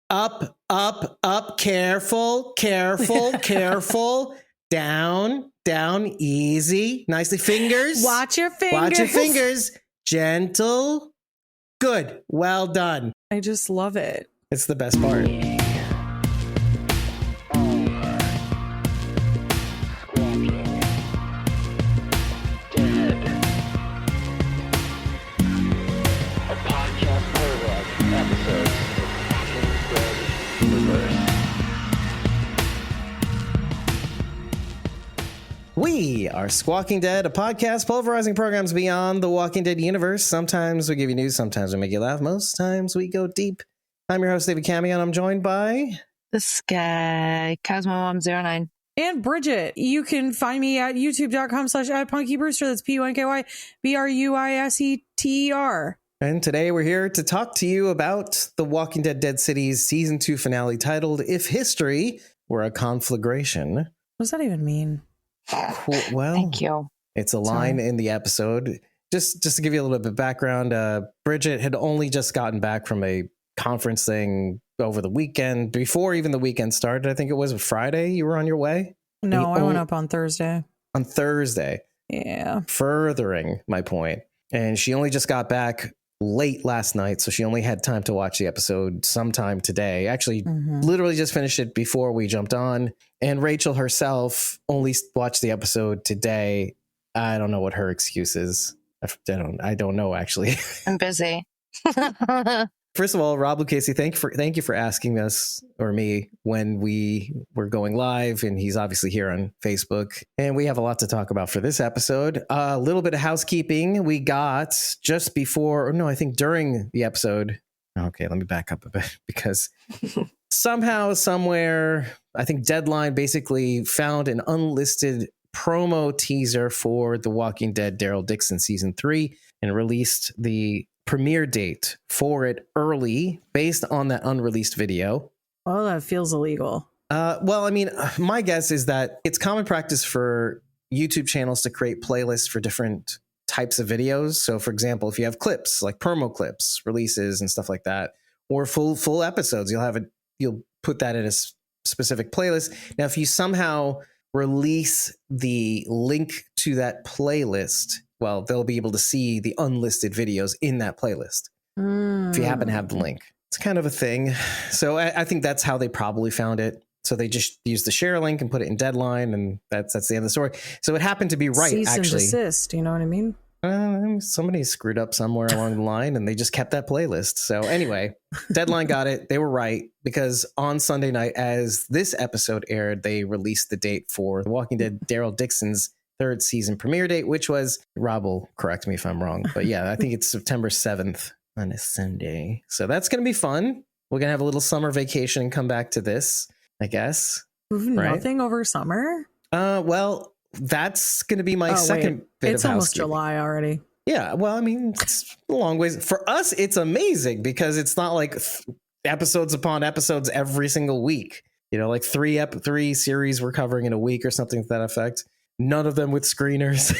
Up, up, up. Careful, careful, careful. Down, down, easy. Nicely. Fingers. Watch your fingers. Watch your fingers. Gentle. Good. Well done. I just love it. It's the best part. We are Squawking Dead, a podcast pulverizing programs beyond the Walking Dead universe. Sometimes we give you news, sometimes we make you laugh, most times we go deep. I'm your host, David Cameo, and I'm joined by... This guy, CosmoMom09. And Bridget. You can find me at youtube.com/@PunkyBrewster. That's PUNKYBRUISETER. And today we're here to talk to you about the Walking Dead Dead Cities Season 2 finale titled If History Were a Conflagration. What does that even mean? Well, thank you. It's a line in the episode. Just to give you a little bit of background, Bridget had only just gotten back from a conference thing over the weekend, before even the weekend started. I think it was a Friday you were on your way. No, I went up on Thursday. On Thursday. Yeah. Furthering my point. And she only just got back late last night, so she only had time to watch the episode sometime today. Actually, literally just finished it before we jumped on. And Rachel herself only watched the episode today. I don't know what her excuse is. I don't know, actually. I'm busy. First of all, Rob Lucchese, thank you for asking us, or me, when we were going live, and he's obviously here on Facebook. And we have a lot to talk about for this episode. A little bit of housekeeping. We got just before, or no, I think during the episode. Okay, let me back up a bit, because somehow, somewhere, I think Deadline basically found an unlisted promo teaser for The Walking Dead Daryl Dixon Season 3 and released the premiere date for it early based on that unreleased video. Oh, that feels illegal. Well, I mean, my guess is that it's common practice for YouTube channels to create playlists for different types of videos. So, for example, if you have clips like promo clips, releases, and stuff like that, or full episodes, you'll put that in a specific playlist. Now, if you somehow release the link to that playlist, well, they'll be able to see the unlisted videos in that playlist if you happen to have the link. It's kind of a thing. So I think that's how they probably found it. So they just used the share link and put it in Deadline, and that's the end of the story. So it happened to be right, Cease actually. and desist, you know what I mean? Somebody screwed up somewhere along the line, and they just kept that playlist. So anyway, Deadline got it. They were right, because on Sunday night, as this episode aired, they released the date for The Walking Dead Daryl Dixon's third season premiere date, which was, Rob will correct me if I'm wrong, but yeah, I think it's September 7th on a Sunday. So that's going to be fun. We're going to have a little summer vacation and come back to this, I guess. Right? Nothing over summer? Well, that's going to be my second bit of housekeeping. It's almost July already. Yeah, well, I mean, it's a long ways. For us, it's amazing, because it's not like episodes upon episodes every single week. You know, like three series we're covering in a week or something to that effect. None of them with screeners.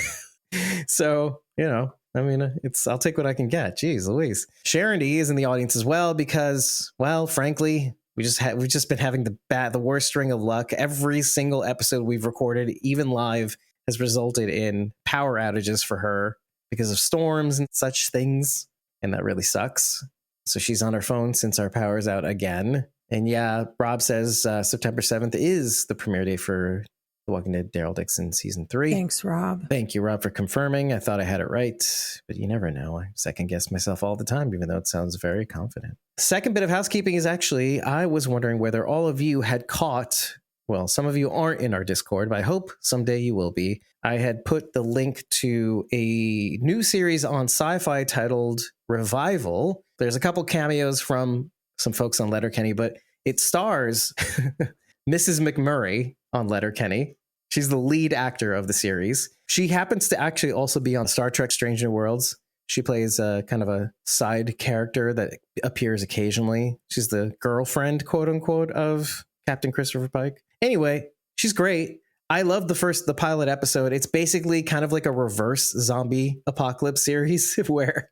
So, you know, I mean, I'll take what I can get. Jeez Louise. Sharon D is in the audience as well, because, well, frankly, we've just been having the worst string of luck. Every single episode we've recorded, even live, has resulted in power outages for her because of storms and such things. And that really sucks. So she's on her phone since our power's out again. And yeah, Rob says September 7th is the premiere day for The Walking Dead Daryl Dixon Season 3. Thanks, Rob. Thank you, Rob, for confirming. I thought I had it right, but you never know. I second guess myself all the time, even though it sounds very confident. Second bit of housekeeping is actually, I was wondering whether all of you had caught, well, some of you aren't in our Discord, but I hope someday you will be. I had put the link to a new series on Sci-Fi titled Revival. There's a couple cameos from some folks on Letterkenny, but it stars Mrs. McMurray on Letterkenny. She's the lead actor of the series. She happens to actually also be on Star Trek Strange New Worlds. She plays a kind of a side character that appears occasionally. She's the girlfriend, quote unquote, of Captain Christopher Pike. Anyway, she's great. I love the pilot episode. It's basically kind of like a reverse zombie apocalypse series where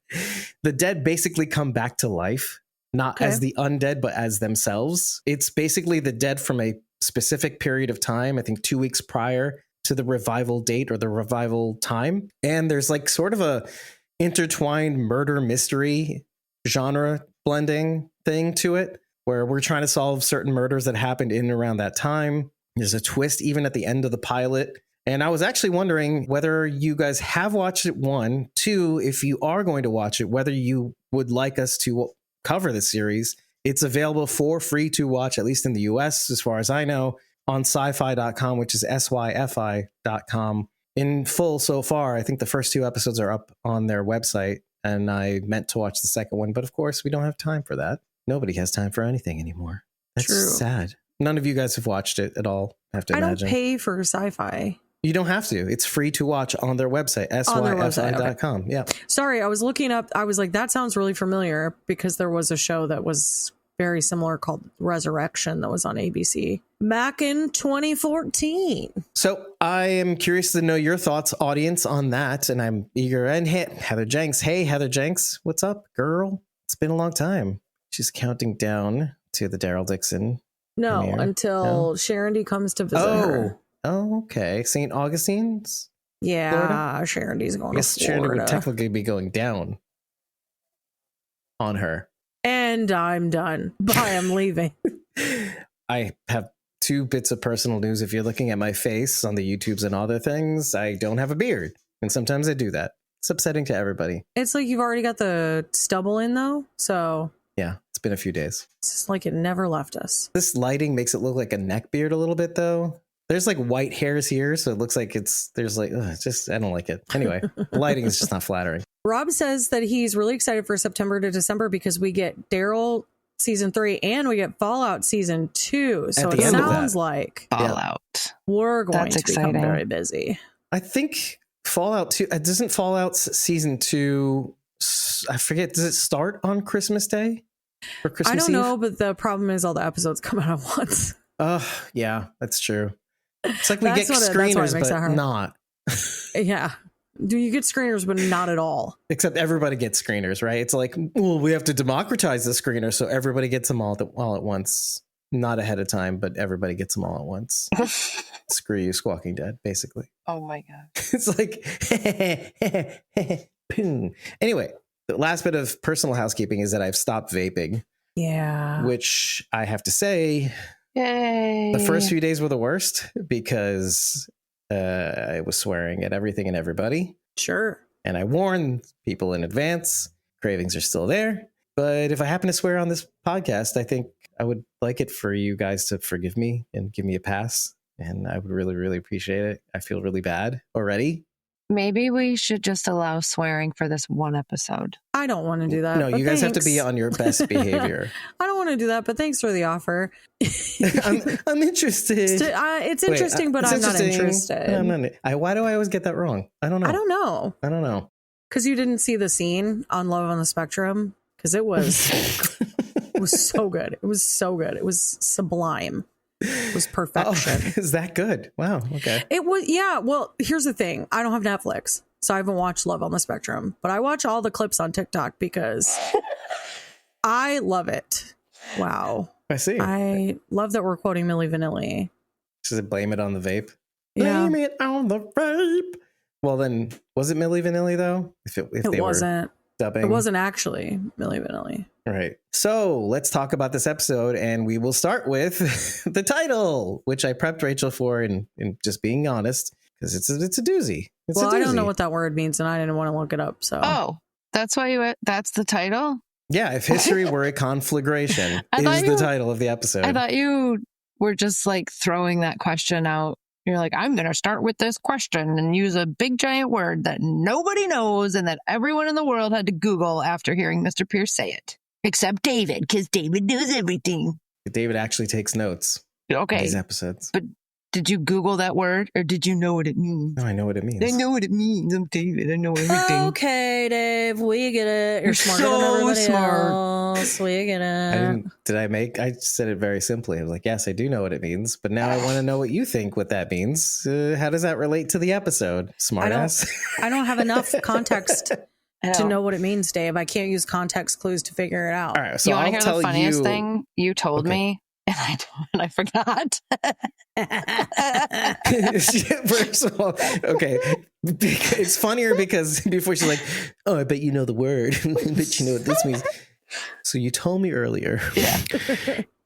the dead basically come back to life. not as the undead, but as themselves. It's basically the dead from a specific period of time, I think 2 weeks prior to the revival date or the revival time. And there's like sort of a intertwined murder mystery genre blending thing to it, where we're trying to solve certain murders that happened in and around that time. There's a twist even at the end of the pilot. And I was actually wondering whether you guys have watched it, one. Two, if you are going to watch it, whether you would like us to cover the series. It's available for free to watch, at least in the US, as far as I know, on syfy.com, which is syfi.com. In full so far. I think the first 2 episodes are up on their website, and I meant to watch the second one, but of course we don't have time for that. Nobody has time for anything anymore. That's True. sad. None of you guys have watched it at all, I have to imagine. I don't pay for sci-fi. You don't have to. It's free to watch on their website, syfi.com. Okay. Yeah. Sorry, I was looking up. I was like, that sounds really familiar, because there was a show that was very similar called Resurrection that was on ABC back in 2014. So I am curious to know your thoughts, audience, on that. And I'm eager. And Heather Jenks. Hey, Heather Jenks. What's up, girl? It's been a long time. She's counting down to the Daryl Dixon. No, premiere. Until Sharon D comes to visit her. Oh, okay. St. Augustine's? Yeah, Florida? Sharon D's going to Yes, Florida. Sharon D would technically be going down on her. And I'm done. Bye, I'm leaving. I have 2 bits of personal news. If you're looking at my face on the YouTubes and other things, I don't have a beard. And sometimes I do that. It's upsetting to everybody. It's like you've already got the stubble in, though. So Yeah, it's been a few days. it's just like it never left us. This lighting makes it look like a neck beard a little bit, though. There's like white hairs here, so it looks like I don't like it. Anyway, the lighting is just not flattering. Rob says that he's really excited for September to December because we get Daryl season 3 and we get Fallout season 2. So it sounds like Fallout. We're going That's to become exciting. very busy. I think Fallout 2, doesn't Fallout season 2, I forget, does it start on Christmas Day? Or Christmas I don't Eve? know, but the problem is all the episodes come out at once. Yeah, that's true. It's like we That's get what it screeners, makes it but hard. not. Yeah. Do you get screeners, but not at all? Except everybody gets screeners, right? It's like, well, we have to democratize the screener, so everybody gets them all at once. Not ahead of time, but everybody gets them all at once. Screw you, Squawking Dead, basically. Oh my God. It's like, anyway, the last bit of personal housekeeping is that I've stopped vaping. Yeah. Which I have to say, Yay. the first few days were the worst because I was swearing at everything and everybody. Sure. And I warned people in advance. Cravings are still there. But if I happen to swear on this podcast, I think I would like it for you guys to forgive me and give me a pass. And I would really, really appreciate it. I feel really bad already. Maybe we should just allow swearing for this one episode. I don't want to do that. No, but you guys have to thanks. be on your best behavior. I don't want to do that, but thanks for the offer. I'm interested. It's interesting, but I'm not interested. Why do I always get that wrong? I don't know. I don't know. Because you didn't see the scene on Love on the Spectrum. Because it was, it was so good. It was so good. It was sublime. It was perfection. Oh, is that good? Wow. Okay. It was, yeah. Well, here's the thing. I don't have Netflix, so I haven't watched Love on the Spectrum, but I watch all the clips on TikTok because I love it. Wow. I see. I love that we're quoting Milli Vanilli. Should I blame it on the vape? Yeah. Blame it on the vape. Well, then, was it Milli Vanilli though? If they wasn't. Were dubbing. It wasn't actually Milli Vanilli. Right. So let's talk about this episode, and we will start with the title, which I prepped Rachel for, and just being honest, because it's a doozy. It's a doozy. I don't know what that word means, and I didn't want to look it up. So, that's why that's the title. Yeah, if history were a conflagration, is the title of the episode. I thought you were just like throwing that question out. You're like, I'm going to start with this question and use a big giant word that nobody knows and that everyone in the world had to Google after hearing Mr. Pierce say it. Except David, because David knows everything. David actually takes notes. Okay. In these episodes. But did you Google that word or did you know what it means? No, I know what it means. I know what it means. I'm David. I know everything. Okay, Dave, we get it. You're smarter so than everybody smart. else. We get it. I said it very simply. I was like, yes, I do know what it means, but now I want to know what you think what that means. How does that relate to the episode? Smartass. I don't have enough context to know what it means, Dave. I can't use context clues to figure it out. All right, so you want I'll to hear tell the funniest you. thing? You told Okay. me, and I forgot. First of all, okay, it's funnier because before she's like, "Oh, I bet you know the word. I bet you know what this means." So you told me earlier, Yeah.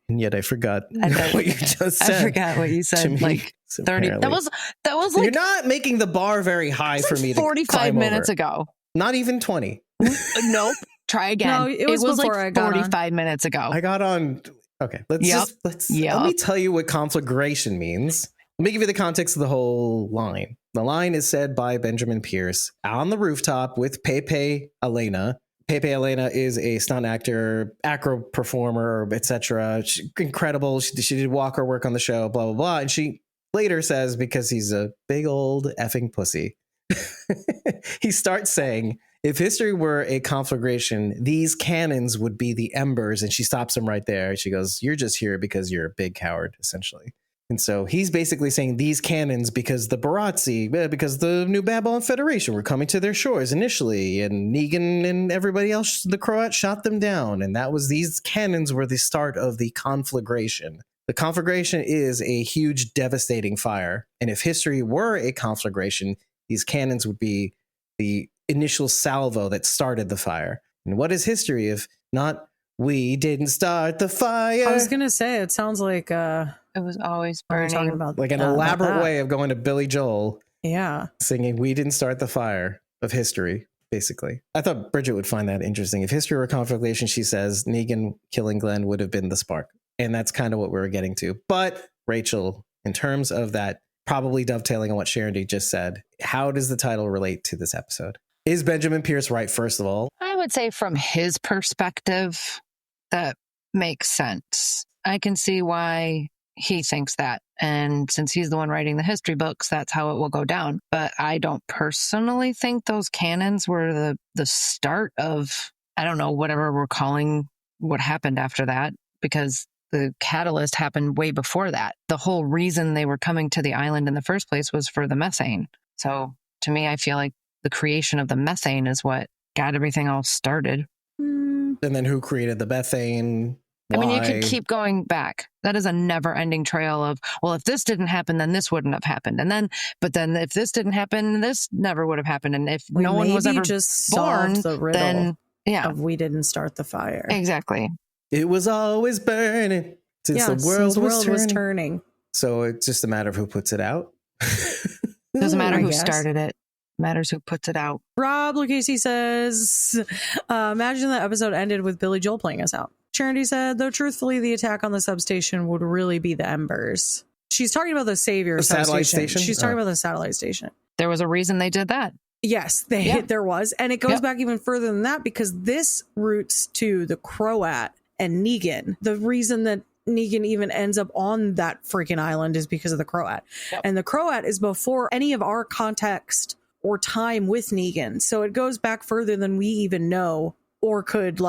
and yet I forgot did. what you just said. I forgot what you to said. me, Like so 30. apparently. That was You're like not making the bar very high for me to 45 climb minutes over. ago. Not even 20. Nope. Try again. No, it was before like I got on. 45 minutes ago. I got on. Okay, let me tell you what conflagration means. Let me give you the context of the whole line. The line is said by Benjamin Pierce on the rooftop with Pepe Elena. Pepe Elena is a stunt actor, acro performer, etc. Incredible. She did Walker work on the show, blah, blah, blah. And she later says, because he's a big old effing pussy, he starts saying, if history were a conflagration, these cannons would be the embers. And she stops him right there. She goes, you're just here because you're a big coward, essentially. And so he's basically saying these cannons because the Barazzi, because the New Babylon Federation were coming to their shores initially, and Negan and everybody else, the Croat, shot them down. And that was, these cannons were the start of the conflagration. The conflagration is a huge, devastating fire. And if history were a conflagration, these cannons would be the initial salvo that started the fire. And what is history if not, we didn't start the fire? I was going to say, it sounds like it was always what are we burning. talking about? like an about elaborate that? way of going to Billy Joel Yeah. singing we didn't start the fire of history, basically. I thought Bridget would find that interesting. If history were a conflagration, she says Negan killing Glenn would have been the spark. And that's kind of what we were getting to. But Rachel, in terms of that, probably dovetailing on what Sharon D just said, how does the title relate to this episode? Is Benjamin Pierce right, first of all? I would say from his perspective, that makes sense. I can see why he thinks that. And since he's the one writing the history books, that's how it will go down. But I don't personally think those cannons were the start of, I don't know, whatever we're calling what happened after that, because the catalyst happened way before that. The whole reason they were coming to the island in the first place was for the methane. So to me, I feel like the creation of the methane is what got everything all started. And then who created the methane? Why? I mean, you could keep going back. That is a never-ending trail of, well, if this didn't happen, then this wouldn't have happened. But then if this didn't happen, this never would have happened. And if no one was ever just born, solved the riddle then yeah, of we didn't start the fire. exactly. It was always burning since the world, was turning. So it's just a matter of who puts it out. Doesn't matter I who guess. started it. Matters who puts it out. Rob Lucchese says, imagine the episode ended with Billy Joel playing us out. Charity said, though truthfully, the attack on the substation would really be the embers. She's talking about the Savior satellite station. She's talking about the satellite station. There was a reason they did that. Yes, there was. And it goes back even further than that, because this roots to the Croat and Negan. The reason that Negan even ends up on that freaking island is because of the Croat. Yep. And the Croat is before any of our context or time with Negan. So it goes back further than we even know or could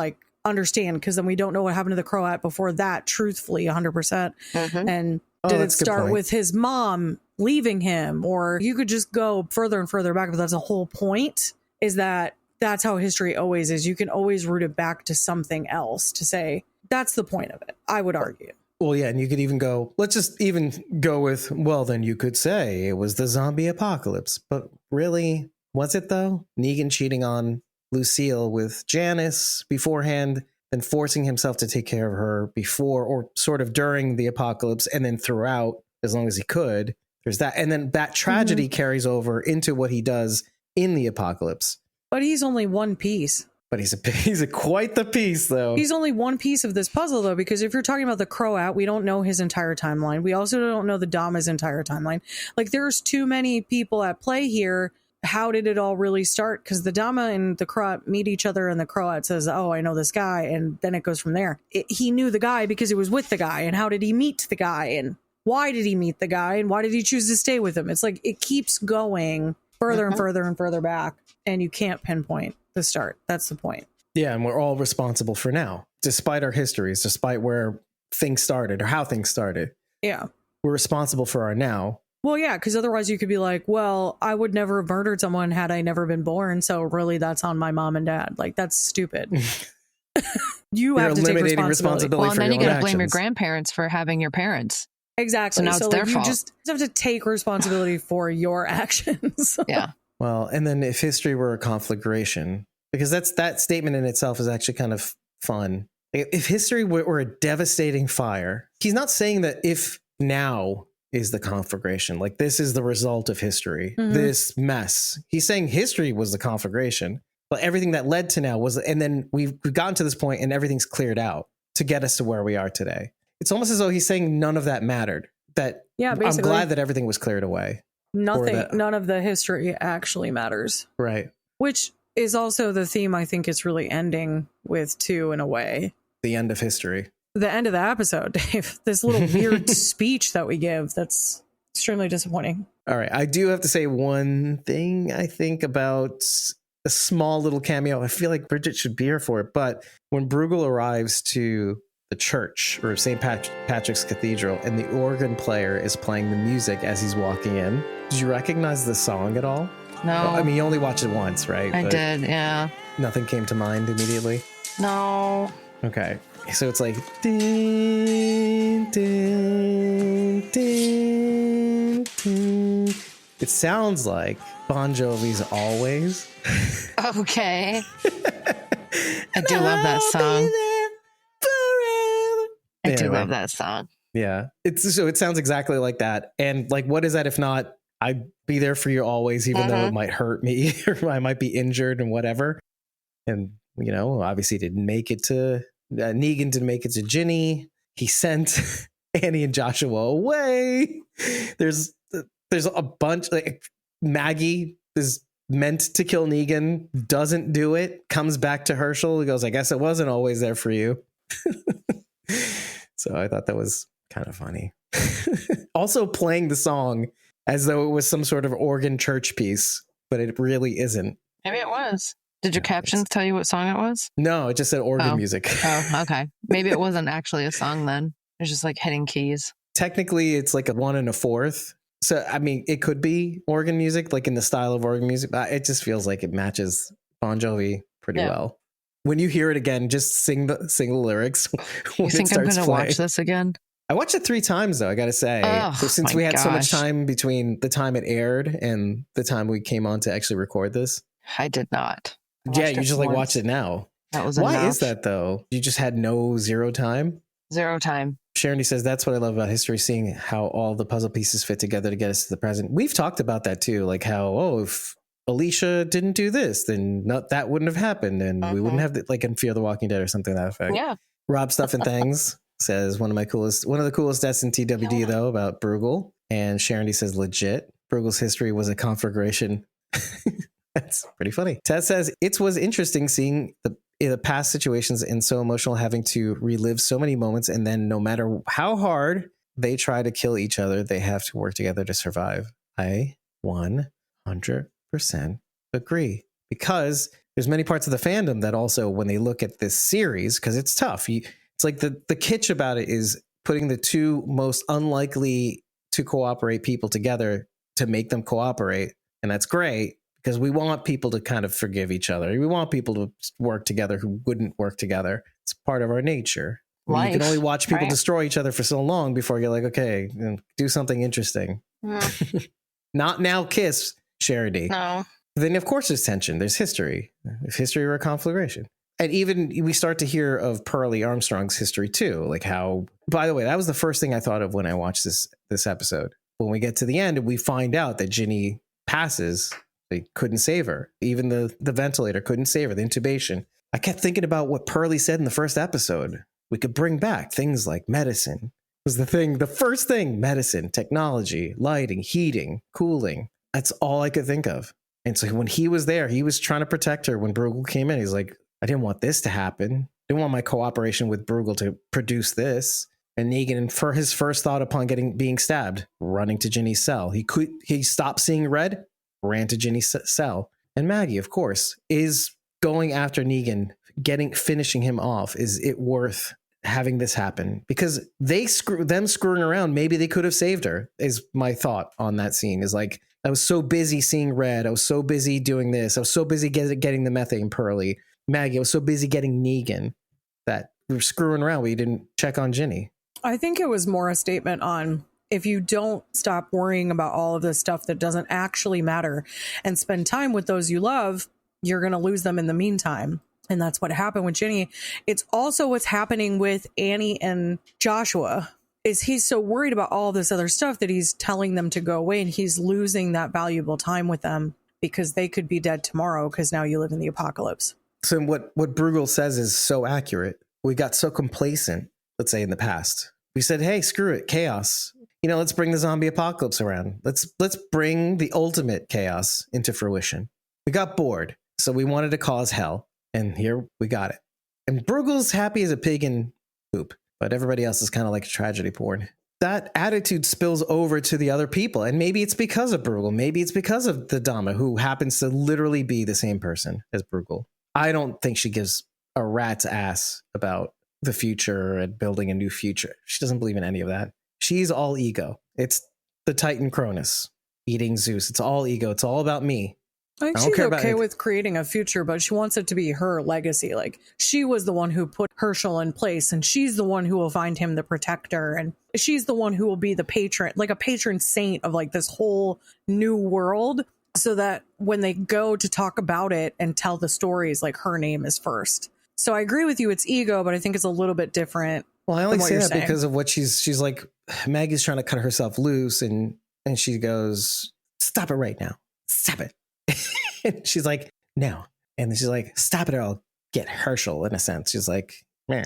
understand, because then we don't know what happened to the Croat before that, truthfully, 100%. Mm-hmm. And did it start with his mom leaving him? Or you could just go further and further back, but that's the whole point, is that that's how history always is. You can always root it back to something else to say, that's the point of it, I would argue. Well, yeah, and you could even go, let's just even go with, well, then you could say it was the zombie apocalypse. But really, was it though? Negan cheating on Lucille with Janice beforehand, then forcing himself to take care of her before or sort of during the apocalypse, and then throughout as long as he could. There's that. And then that tragedy carries over into what he does in the apocalypse. But he's only one piece. But he's quite the piece, though. He's only one piece of this puzzle, though, because if you're talking about the Croat, we don't know his entire timeline. We also don't know the Dama's entire timeline. There's too many people at play here. How did it all really start? Because the Dama and the Croat meet each other, and the Croat says, oh, I know this guy. And then it goes from there. He knew the guy because he was with the guy. And how did he meet the guy? And why did he meet the guy? And why did he choose to stay with him? It's it keeps going further and further and further back. And you can't pinpoint the start. That's the point. Yeah, and we're all responsible for now, despite our histories, despite where things started or how things started. Yeah. We're responsible for our now. Well, yeah, because otherwise you could be like, well, I would never have murdered someone had I never been born. So really, that's on my mom and dad. Like, that's stupid. You You're have to take eliminating responsibility. Well, and for then your you own got to blame your actions. grandparents for having your parents. Exactly. So now it's their you fault. just have to take responsibility for your actions. Yeah. Well, and then if history were a conflagration, because that statement in itself is actually kind of fun. If history were a devastating fire, he's not saying that if now is the conflagration, like this is the result of history, this mess. He's saying history was the conflagration, but everything that led to now was, and then we've gotten to this point and everything's cleared out to get us to where we are today. It's almost as though he's saying none of that mattered. That Yeah, I'm basically. glad that everything was cleared away. None of the history actually matters. Right. Which is also the theme I think it's really ending with too, in a way. The end of history. The end of the episode, Dave. This little weird speech that we give that's extremely disappointing. All right. I do have to say one thing I think about a small little cameo. I feel like Bridget should be here for it. But when Bruegel arrives to the church or St. Patrick's Cathedral and the organ player is playing the music as he's walking in, did you recognize the song at all? No. Well, I mean, you only watched it once, right? I But did, yeah. Nothing came to mind immediately? No. Okay. So it's like ding, ding, ding, ding. It sounds like Bon Jovi's Always. Okay. I do love that song. I do love that song. Yeah. It sounds exactly like that. And like, what is that if not I'd be there for you always, even though it might hurt me or I might be injured and whatever. And, you know, obviously didn't make it to Negan didn't make it to Ginny. He sent Annie and Joshua away. There's a bunch, like Maggie is meant to kill Negan, doesn't do it, comes back to Herschel. He goes, I guess it wasn't always there for you. So I thought that was kind of funny. Also playing the song as though it was some sort of organ church piece, but it really isn't. Maybe it was. Did your captions tell you what song it was? No, it just said organ music. Oh, okay. Maybe it wasn't actually a song then. It was just like hitting keys. Technically, it's like a 1 1/4. So, I mean, it could be organ music, like in the style of organ music, but it just feels like it matches Bon Jovi pretty well. When you hear it again, just sing the lyrics. You think I'm going to watch this again? I watched it 3 times, though, I got to say. So since we had so much time between the time it aired and the time we came on to actually record this. I did not. Yeah, you just like watch it now. That was Why enough. is that, though? You just had zero time? Zero time. Sharon says, that's what I love about history, seeing how all the puzzle pieces fit together to get us to the present. We've talked about that, too. Like how, if Alicia didn't do this, then that wouldn't have happened. And we wouldn't have, like in Fear the Walking Dead or something to that effect. Yeah. Rob Stuff and Things says, one of the coolest deaths in TWD, though, about Bruegel. And Sharon says, legit. Bruegel's history was a conflagration. That's pretty funny. Tess says, it was interesting seeing the past situations and so emotional, having to relive so many moments. And then no matter how hard they try to kill each other, they have to work together to survive. I 100% agree, because there's many parts of the fandom that also, when they look at this series, because it's tough. It's like the kitsch about it is putting the two most unlikely to cooperate people together to make them cooperate. And that's great, because we want people to kind of forgive each other. We want people to work together who wouldn't work together. It's part of our nature. You can only watch people destroy each other for so long before you're like, okay, do something interesting. Not now, kiss, Charity. No. Then, of course, there's tension. There's history. If history were a conflagration. And even we start to hear of Pearlie Armstrong's history, too. Like how, by the way, that was the first thing I thought of when I watched this episode. When we get to the end and we find out that Ginny passes, they couldn't save her. Even the ventilator couldn't save her, the intubation. I kept thinking about what Pearlie said in the first episode. We could bring back things like medicine. Was the first thing, medicine, technology, lighting, heating, cooling. That's all I could think of. And so when he was there, he was trying to protect her. When Bruegel came in, he's like, I didn't want this to happen. I didn't want my cooperation with Bruegel to produce this. And Negan, for his first thought upon being stabbed, running to Ginny's cell. He stopped seeing red, ran to Ginny's cell. And Maggie, of course, is going after Negan, finishing him off. Is it worth having this happen because them screwing around. Maybe they could have saved her is my thought on that scene. Is like, I was so busy seeing red. I was so busy doing this. I was so busy getting the methane Pearlie. Maggie, I was so busy getting Negan that we were screwing around. We didn't check on Ginny. I think it was more a statement on, if you don't stop worrying about all of this stuff that doesn't actually matter and spend time with those you love, you're going to lose them in the meantime. And that's what happened with Ginny. It's also what's happening with Annie and Joshua, is he's so worried about all this other stuff that he's telling them to go away, and he's losing that valuable time with them because they could be dead tomorrow because now you live in the apocalypse. So what Bruegel says is so accurate. We got so complacent, let's say in the past. We said, hey, screw it, chaos. Let's bring the zombie apocalypse around. Let's bring the ultimate chaos into fruition. We got bored, so we wanted to cause hell. And here we got it. And Bruegel's happy as a pig in poop, but everybody else is kind of like a tragedy porn. That attitude spills over to the other people. And maybe it's because of Bruegel. Maybe it's because of the Dama, who happens to literally be the same person as Bruegel. I don't think she gives a rat's ass about the future and building a new future. She doesn't believe in any of that. She's all ego. It's the Titan Cronus eating Zeus. It's all ego. It's all about me. I think she's okay with creating a future, but she wants it to be her legacy. Like, she was the one who put Herschel in place, and she's the one who will find him the protector, and she's the one who will be the patron, like a patron saint of like this whole new world, so that when they go to talk about it and tell the stories, like, her name is first. So I agree with you, it's ego, but I think it's a little bit different. Well, I only say that because of what she's like, Maggie's trying to cut herself loose, and she goes, stop it right now. Stop it. And she's like, no. And then she's like, stop it or I'll get Herschel, in a sense. She's like, meh.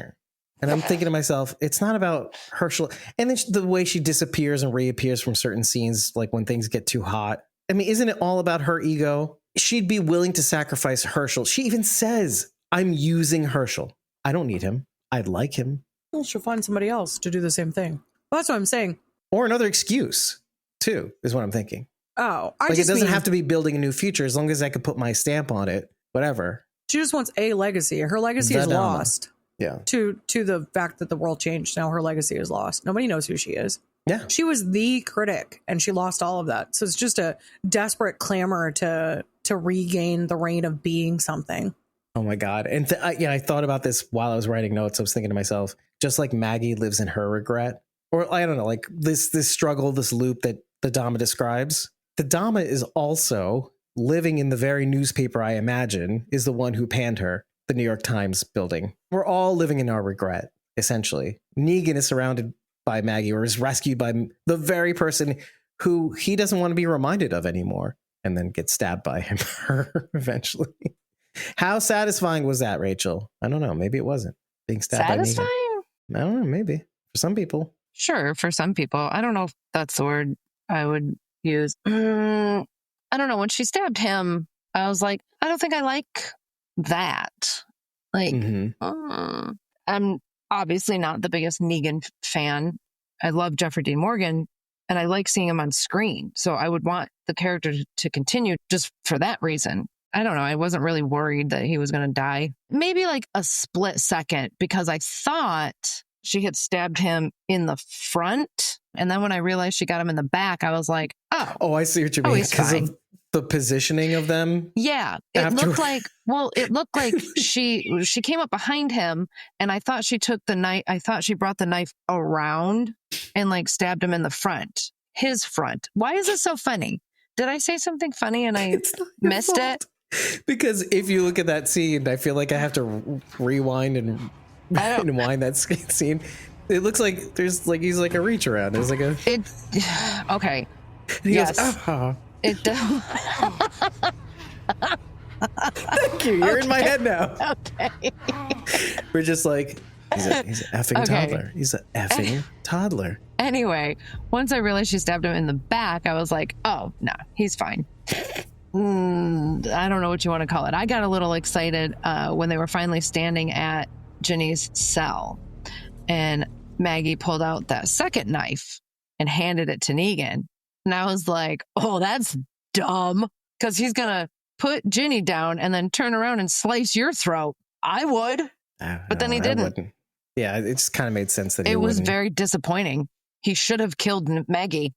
And I'm thinking to myself, it's not about Herschel. And then the way she disappears and reappears from certain scenes, like when things get too hot. I mean, isn't it all about her ego? She'd be willing to sacrifice Herschel. She even says, I'm using Herschel. I don't need him. I'd like him. Well, she'll find somebody else to do the same thing. Well, that's what I'm saying. Or another excuse, too, is what I'm thinking. Oh, it doesn't have to be building a new future, as long as I could put my stamp on it, whatever. She just wants a legacy. Her legacy is lost. Yeah. To the fact that the world changed. Now her legacy is lost. Nobody knows who she is. Yeah. She was the critic and she lost all of that. So it's just a desperate clamor to regain the reign of being something. Oh my God. And I thought about this while I was writing notes. I was thinking to myself, just like Maggie lives in her regret, or I don't know, like this struggle, this loop that the Dama describes. The Dama is also living in the very newspaper, I imagine, is the one who panned her, the New York Times building. We're all living in our regret, essentially. Negan is surrounded by Maggie, or is rescued by the very person who he doesn't want to be reminded of anymore, and then gets stabbed by her eventually. How satisfying was that, Rachel? I don't know. Maybe it wasn't. Being stabbed satisfying? by Negan. I don't know. Maybe. For some people. Sure, for some people. I don't know if that's the word I would use. I don't know. When she stabbed him, I was like, I don't think I like that. Like, I'm obviously not the biggest Negan fan. I love Jeffrey Dean Morgan, and I like seeing him on screen. So I would want the character to continue just for that reason. I don't know. I wasn't really worried that he was going to die. Maybe like a split second, because I thought she had stabbed him in the front. And then when I realized she got him in the back, I was like, oh, I see what you mean. Because of the positioning of them. Yeah. It looked like she came up behind him, and I thought she took the knife. I thought she brought the knife around and like stabbed him in the front, his front. Why is it so funny? Did I say something funny and I missed it? Because if you look at that scene, I feel like I have to rewind and wind that scene. It looks like there's like he's like a reach around. There's like a okay. And he goes, It Thank you. You're in my head now. Okay. We're just like he's an effing toddler. He's an effing toddler. Anyway, once I realized she stabbed him in the back, I was like, oh no, he's fine. I don't know what you want to call it. I got a little excited when they were finally standing at Ginny's cell, and Maggie pulled out that second knife and handed it to Negan. And I was like, oh, that's dumb, because he's going to put Ginny down and then turn around and slice your throat. I would. But then he didn't. Yeah, it just kind of made sense that he It was wouldn't. very disappointing. He should have killed Maggie.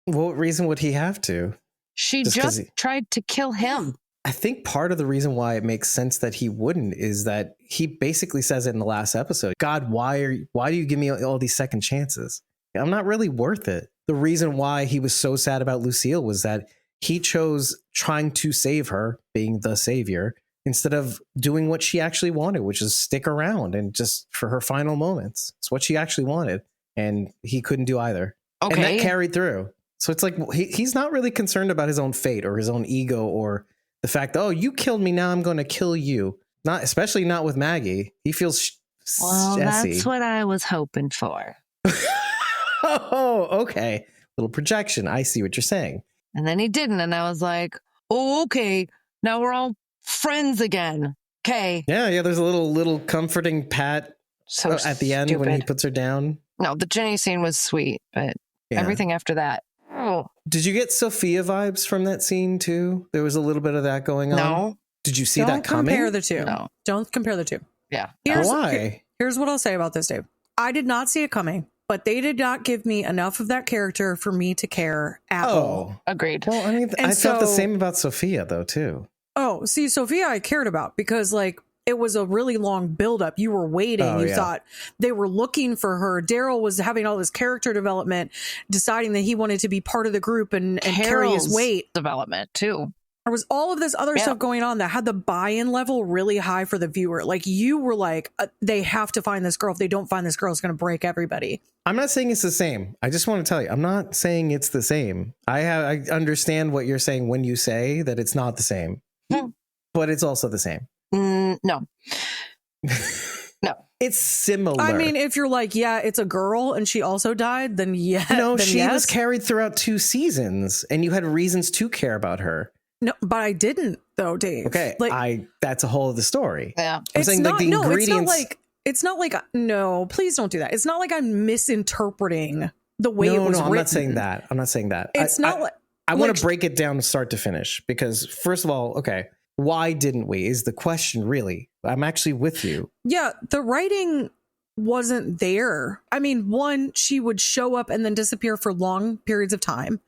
What reason would he have to? She Just 'cause just tried to kill him. I think part of the reason why it makes sense that he wouldn't is that he basically says it in the last episode. God, why do you give me all these second chances? I'm not really worth it. The reason why he was so sad about Lucille was that he chose trying to save her, being the savior, instead of doing what she actually wanted, which is stick around and just for her final moments. It's what she actually wanted. And he couldn't do either. Okay. And that carried through. So it's like he's not really concerned about his own fate or his own ego or the fact, oh, you killed me, now I'm going to kill you. Not, especially not with Maggie. He feels Well, sassy. that's what I was hoping for. Oh, okay. Little projection. I see what you're saying. And then he didn't. And I was like, oh, okay. Now we're all friends again. Okay. Yeah. There's a little comforting pat So at the end when he stupid. puts her down. No, the Jenny scene was sweet, but Yeah. everything after that. Oh, Did you get Sophia vibes from that scene too? There was a little bit of that going on. no. Did you see Don't that coming? compare the two. No. Don't compare the two. Yeah. Why? Here's what I'll say about this, Dave. I did not see it coming, but they did not give me enough of that character for me to care at all. Oh, Agreed. well, I mean, And I felt the so- same about Sophia though too. Oh, see, Sophia, I cared about because it was a really long buildup. You were waiting. Oh, you yeah. thought they were looking for her. Daryl was having all this character development, deciding that he wanted to be part of the group and carry his Carol's weight. development too. There was all of this other Yeah. stuff going on that had the buy-in level really high for the viewer. Like you were like, they have to find this girl. If they don't find this girl, it's going to break everybody. I'm not saying it's the same. I just want to tell you, I'm not saying it's the same. I understand what you're saying when you say that it's not the same, but it's also the same. No. No. It's similar. I mean, if you're like, yeah, it's a girl and she also died, then yeah. no, then she yes. was carried throughout 2 seasons, and you had reasons to care about her. No, but I didn't though, Dave. Okay, Like, that's a whole other story. Yeah. I'm it's saying not, like the no, ingredients. it's not like, no, please don't do that. It's not like I'm misinterpreting the way it was I'm written. not saying that. I'm not saying that. It's not like, I want like- to break it down to start to finish because first of all, okay, why didn't we is the question really. I'm actually with you. yeah, the writing wasn't there. I mean, one, she would show up and then disappear for long periods of time.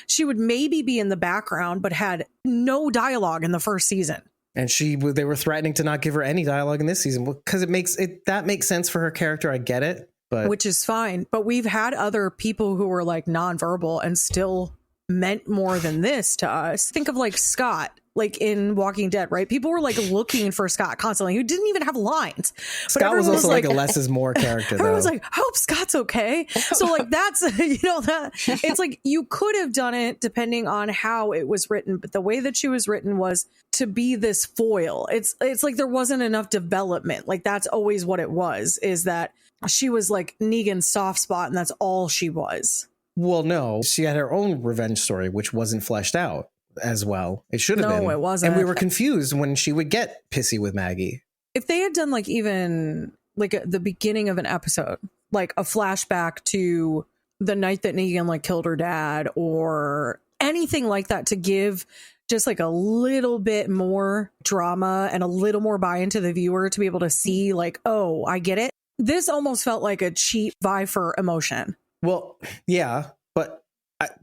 She would maybe be in the background, but had no dialogue in the first season. And they were threatening to not give her any dialogue in this season because that makes sense for her character. I get it, but Which is fine. But we've had other people who were like nonverbal and still meant more than this to us. Think of like Scott, like in Walking Dead, right? People were like looking for Scott constantly, who didn't even have lines. But Scott was everyone also like a less is more character. Everyone's though. like, I hope Scott's okay. So like that's that it's like you could have done it depending on how it was written, but the way that she was written was to be this foil. It's like there wasn't enough development. Like that's always what it was, is that she was like Negan's soft spot and that's all she was. Well, no, she had her own revenge story, which wasn't fleshed out as well. It should have been. No, it wasn't. And we were confused when she would get pissy with Maggie. If they had done like even like the beginning of an episode, like a flashback to the night that Negan like killed her dad or anything like that to give just like a little bit more drama and a little more buy-in to the viewer to be able to see like, oh, I get it. This almost felt like a cheap vie for emotion. Well, yeah, but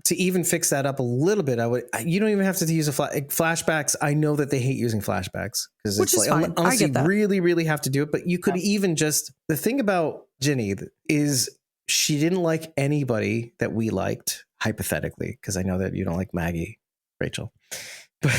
to even fix that up a little bit, you don't even have to use flashbacks. I know that they hate using flashbacks because Which it's is like fine. unless I get you that. really, really have to do it. But you could even just the thing about Ginny is she didn't like anybody that we liked hypothetically because I know that you don't like Maggie, Rachel, but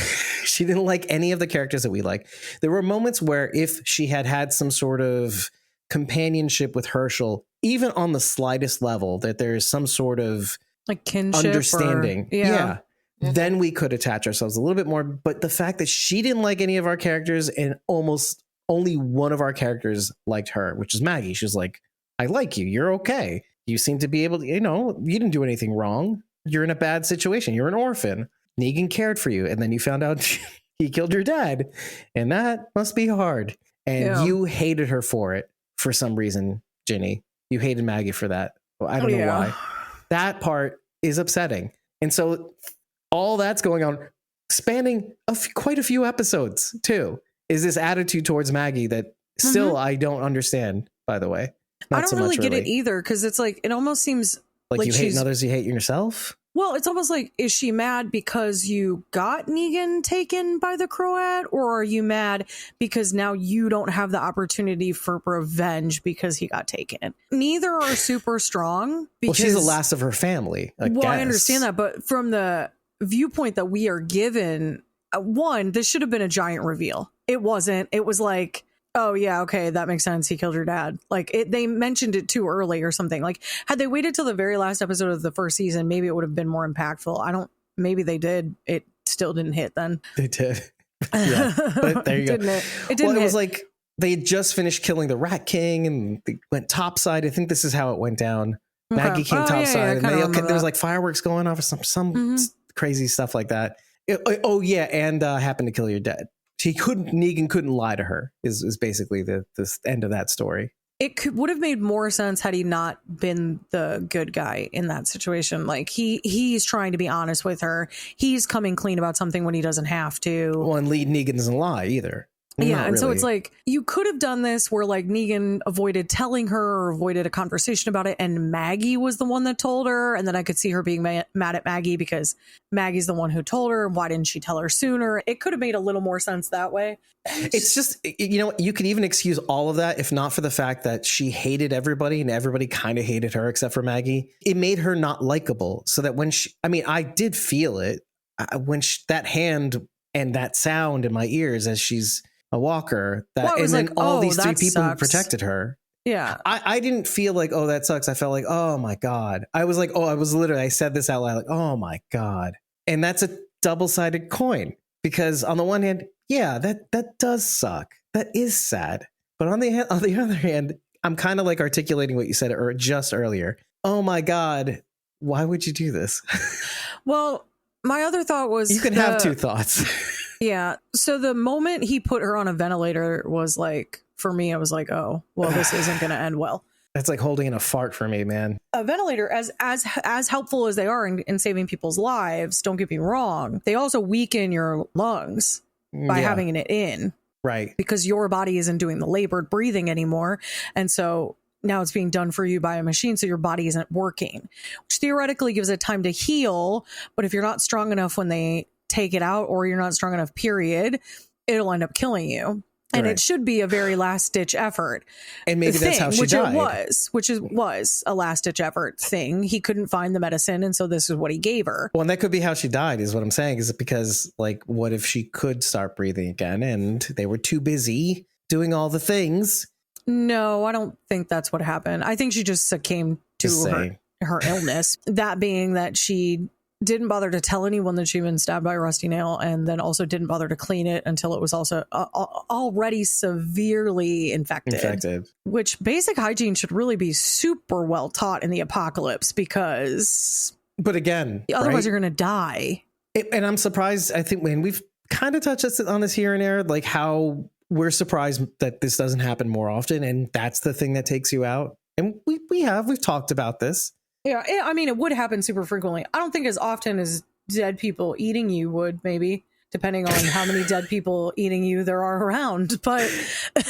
she didn't like any of the characters that we like. There were moments where if she had some sort of companionship with Herschel, even on the slightest level, that there is some sort of Like kinship. understanding. Yeah. Then we could attach ourselves a little bit more. But the fact that she didn't like any of our characters and almost only one of our characters liked her, which is Maggie. She was like, I like you. You're okay. You seem to be able to, you didn't do anything wrong. You're in a bad situation. You're an orphan. Negan cared for you. And then you found out he killed your dad. And that must be hard. And you hated her for it for some reason, Ginny. You hated Maggie for that. Well, I don't know why. That part is upsetting. And so all that's going on, spanning quite a few episodes too, is this attitude towards Maggie that still I don't understand, by the way. I don't really get it either, because it's like, it almost seems like you hate others, you hate yourself. Well, it's almost like, is she mad because you got Negan taken by the Croat, or are you mad because now you don't have the opportunity for revenge because he got taken? Neither are super strong. Because, well, she's the last of her family. I understand that, but from the viewpoint that we are given, one, this should have been a giant reveal. It wasn't. It was like, oh yeah, okay, that makes sense. He killed your dad. Like, they mentioned it too early or something. Like, had they waited till the very last episode of the first season, maybe it would have been more impactful. Maybe they did. It still didn't hit then. They did. Yeah, but there you go. It didn't. Well, it was like they had just finished killing the Rat King and they went topside. I think this is how it went down. Okay. Maggie came topside, and there was like fireworks going off or some crazy stuff like that. And happened to kill your dad. Negan couldn't lie to her is basically the end of that story. It would have made more sense had he not been the good guy in that situation. Like, he's trying to be honest with her. He's coming clean about something when he doesn't have to. Well, and Negan doesn't lie either. Yeah, and really. So it's like, you could have done this where like Negan avoided telling her or avoided a conversation about it, and Maggie was the one that told her, and then I could see her being mad at Maggie because Maggie's the one who told her, and why didn't she tell her sooner? It could have made a little more sense that way. It's just, you could even excuse all of that if not for the fact that she hated everybody and everybody kind of hated her except for Maggie. It made her not likable, so that when I did feel it when that hand and that sound in my ears as she's a walker, and then all these three people who protected her. Yeah. I didn't feel like, oh, that sucks. I felt like, oh my God. I was like, I said this out loud, like, oh my God. And that's a double-sided coin, because on the one hand, yeah, that does suck. That is sad. But on the other hand, I'm kind of like articulating what you said just earlier. Oh my God, why would you do this? Well, my other thought was, you can have two thoughts. Yeah. So the moment he put her on a ventilator was like, for me, I was like, oh, well, this isn't going to end well. That's like holding in a fart for me, man. A ventilator, as helpful as they are in saving people's lives, don't get me wrong, they also weaken your lungs by having it in. Right. Because your body isn't doing the labored breathing anymore. And so now it's being done for you by a machine, so your body isn't working, which theoretically gives it time to heal. But if you're not strong enough when they take it out, or you're not strong enough, period, it'll end up killing you. And It should be a very last ditch effort. And maybe that's how she died. Which was a last ditch effort thing. He couldn't find the medicine, and so this is what he gave her. Well, and that could be how she died, is what I'm saying. Is it because, like, what if she could start breathing again and they were too busy doing all the things? No, I don't think that's what happened. I think she just succumbed to her illness. That being that she didn't bother to tell anyone that she'd been stabbed by a rusty nail, and then also didn't bother to clean it until it was also already severely infected. Which basic hygiene should really be super well taught in the apocalypse, because... But again... Otherwise you're going to die. And I'm surprised, I think, when we've kind of touched on this here and there, like how we're surprised that this doesn't happen more often, and that's the thing that takes you out. And we've talked about this. Yeah, I mean, it would happen super frequently. I don't think as often as dead people eating you would, maybe, depending on how many dead people eating you there are around. But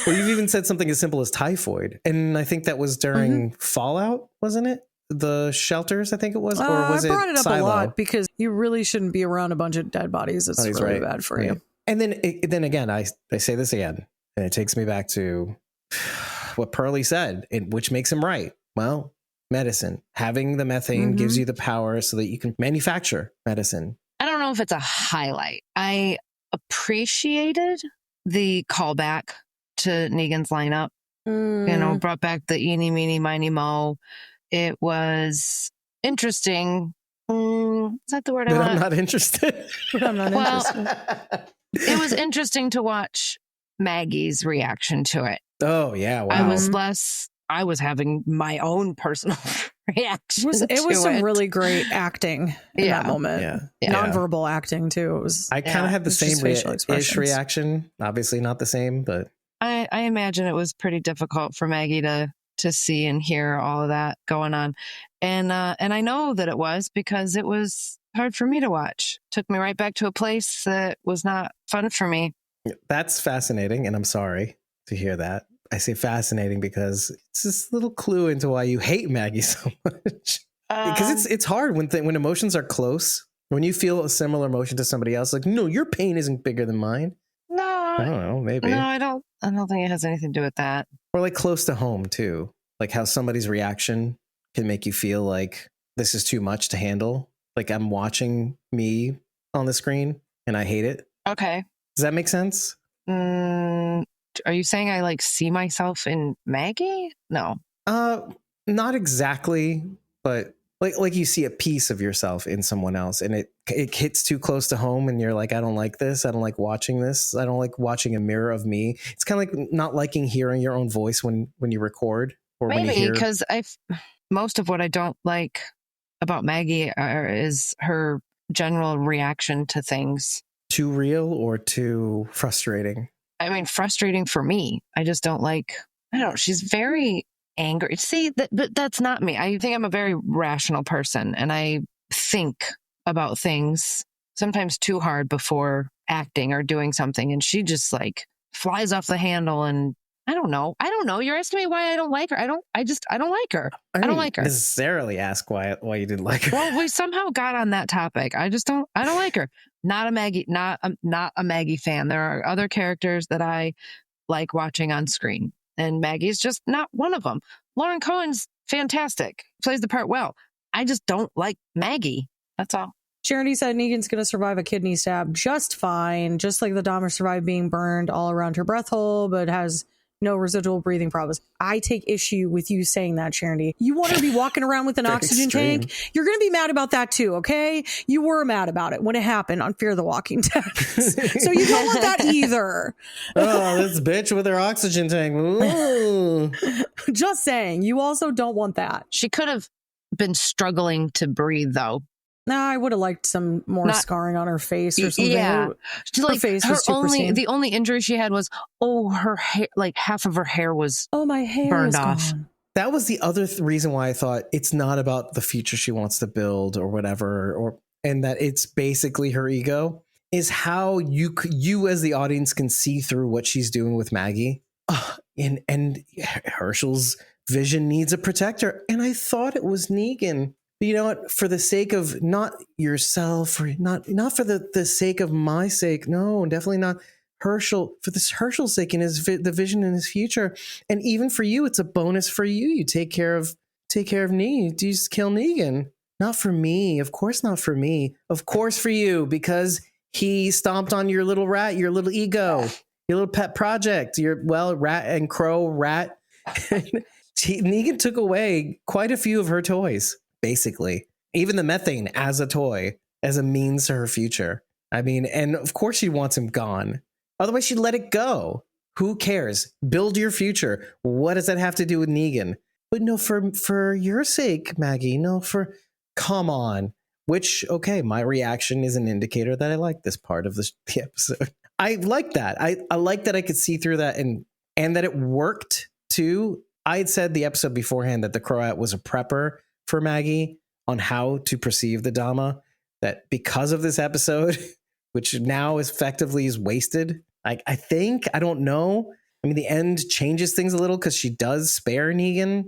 well, you've even said something as simple as typhoid. And I think that was during Fallout, wasn't it? The shelters, I think it was. Or was it? I brought it up a lot because you really shouldn't be around a bunch of dead bodies. It's really bad for you. And then again, I say this again, and it takes me back to what Pearlie said, which makes him right. Well, medicine, having the methane gives you the power so that you can manufacture medicine. I don't know if it's a highlight. I appreciated the callback to Negan's lineup. Brought back the eeny, meeny, miny, mo. It was interesting. Is that the word I want? I'm not interested. I'm not interested. It was interesting to watch Maggie's reaction to it. Oh, yeah. Wow. I was having my own personal reaction. It was some really great acting in that moment. Yeah. Nonverbal acting too. I kind of had the same ish reaction. Obviously not the same, but I imagine it was pretty difficult for Maggie to see and hear all of that going on. And I know that it was because it was hard for me to watch. Took me right back to a place that was not fun for me. That's fascinating, and I'm sorry to hear that. I say fascinating because it's this little clue into why you hate Maggie so much. Because it's hard when emotions are close. When you feel a similar emotion to somebody else, like, no, your pain isn't bigger than mine. No, I don't know, maybe. No, I don't think it has anything to do with that. Or like close to home too. Like how somebody's reaction can make you feel like this is too much to handle. Like I'm watching me on the screen and I hate it. Okay. Does that make sense? Are you saying I like see myself in Maggie? No. Not exactly, but like you see a piece of yourself in someone else and it hits too close to home and you're like, I don't like this. I don't like watching this. I don't like watching a mirror of me. It's kind of like not liking hearing your own voice when you record or when you hear. Maybe because most of what I don't like about Maggie is her general reaction to things. Too real or too frustrating? I mean, frustrating for me. I just don't like, I don't know. She's very angry. See, but that's not me. I think I'm a very rational person and I think about things sometimes too hard before acting or doing something. And she just like flies off the handle and I don't know. You're asking me why I don't like her. I don't like her. I don't like her. Necessarily ask why you didn't like her. Well, we somehow got on that topic. I don't like her. Not a Maggie fan. There are other characters that I like watching on screen. And Maggie's just not one of them. Lauren Cohen's fantastic. Plays the part well. I just don't like Maggie. That's all. Charity said Negan's going to survive a kidney stab just fine, just like the Dahmer survived being burned all around her breath hole, but has no residual breathing problems. I take issue with you saying that, Charity. You want to be walking around with an oxygen tank? You're going to be mad about that too, okay? You were mad about it when it happened on Fear the Walking Dead. So you don't want that either. Oh, this bitch with her oxygen tank. Ooh. Just saying, you also don't want that. She could have been struggling to breathe, though. No, I would have liked some more scarring on her face or something. Yeah, her face was the only injury she had was her hair, like half of her hair was my hair burned is off. Gone. That was the other reason why I thought it's not about the future she wants to build or whatever, and that it's basically her ego. Is how you as the audience can see through what she's doing with Maggie, and Herschel's vision needs a protector, and I thought it was Negan. But you know what? For the sake of not yourself, or not for the sake of my sake, no, definitely not Herschel. For this Herschel's sake and the vision in his future, and even for you, it's a bonus for you. You take care of Negan. You just kill Negan. Not for me, of course, not for me. Of course, for you, because he stomped on your little rat, your little ego, your little pet project. Your rat and crow rat. Negan took away quite a few of her toys. Basically, even the methane as a toy, as a means to her future. I mean, and of course she wants him gone. Otherwise, she'd let it go. Who cares? Build your future. What does that have to do with Negan? But no, for your sake, Maggie, come on. Which, okay, my reaction is an indicator that I like this part of the episode. I like that. I like that I could see through that and that it worked too. I had said the episode beforehand that the Croat was a prepper for Maggie on how to perceive the Dama, that because of this episode, which now effectively is wasted. I don't know. I mean, the end changes things a little because she does spare Negan,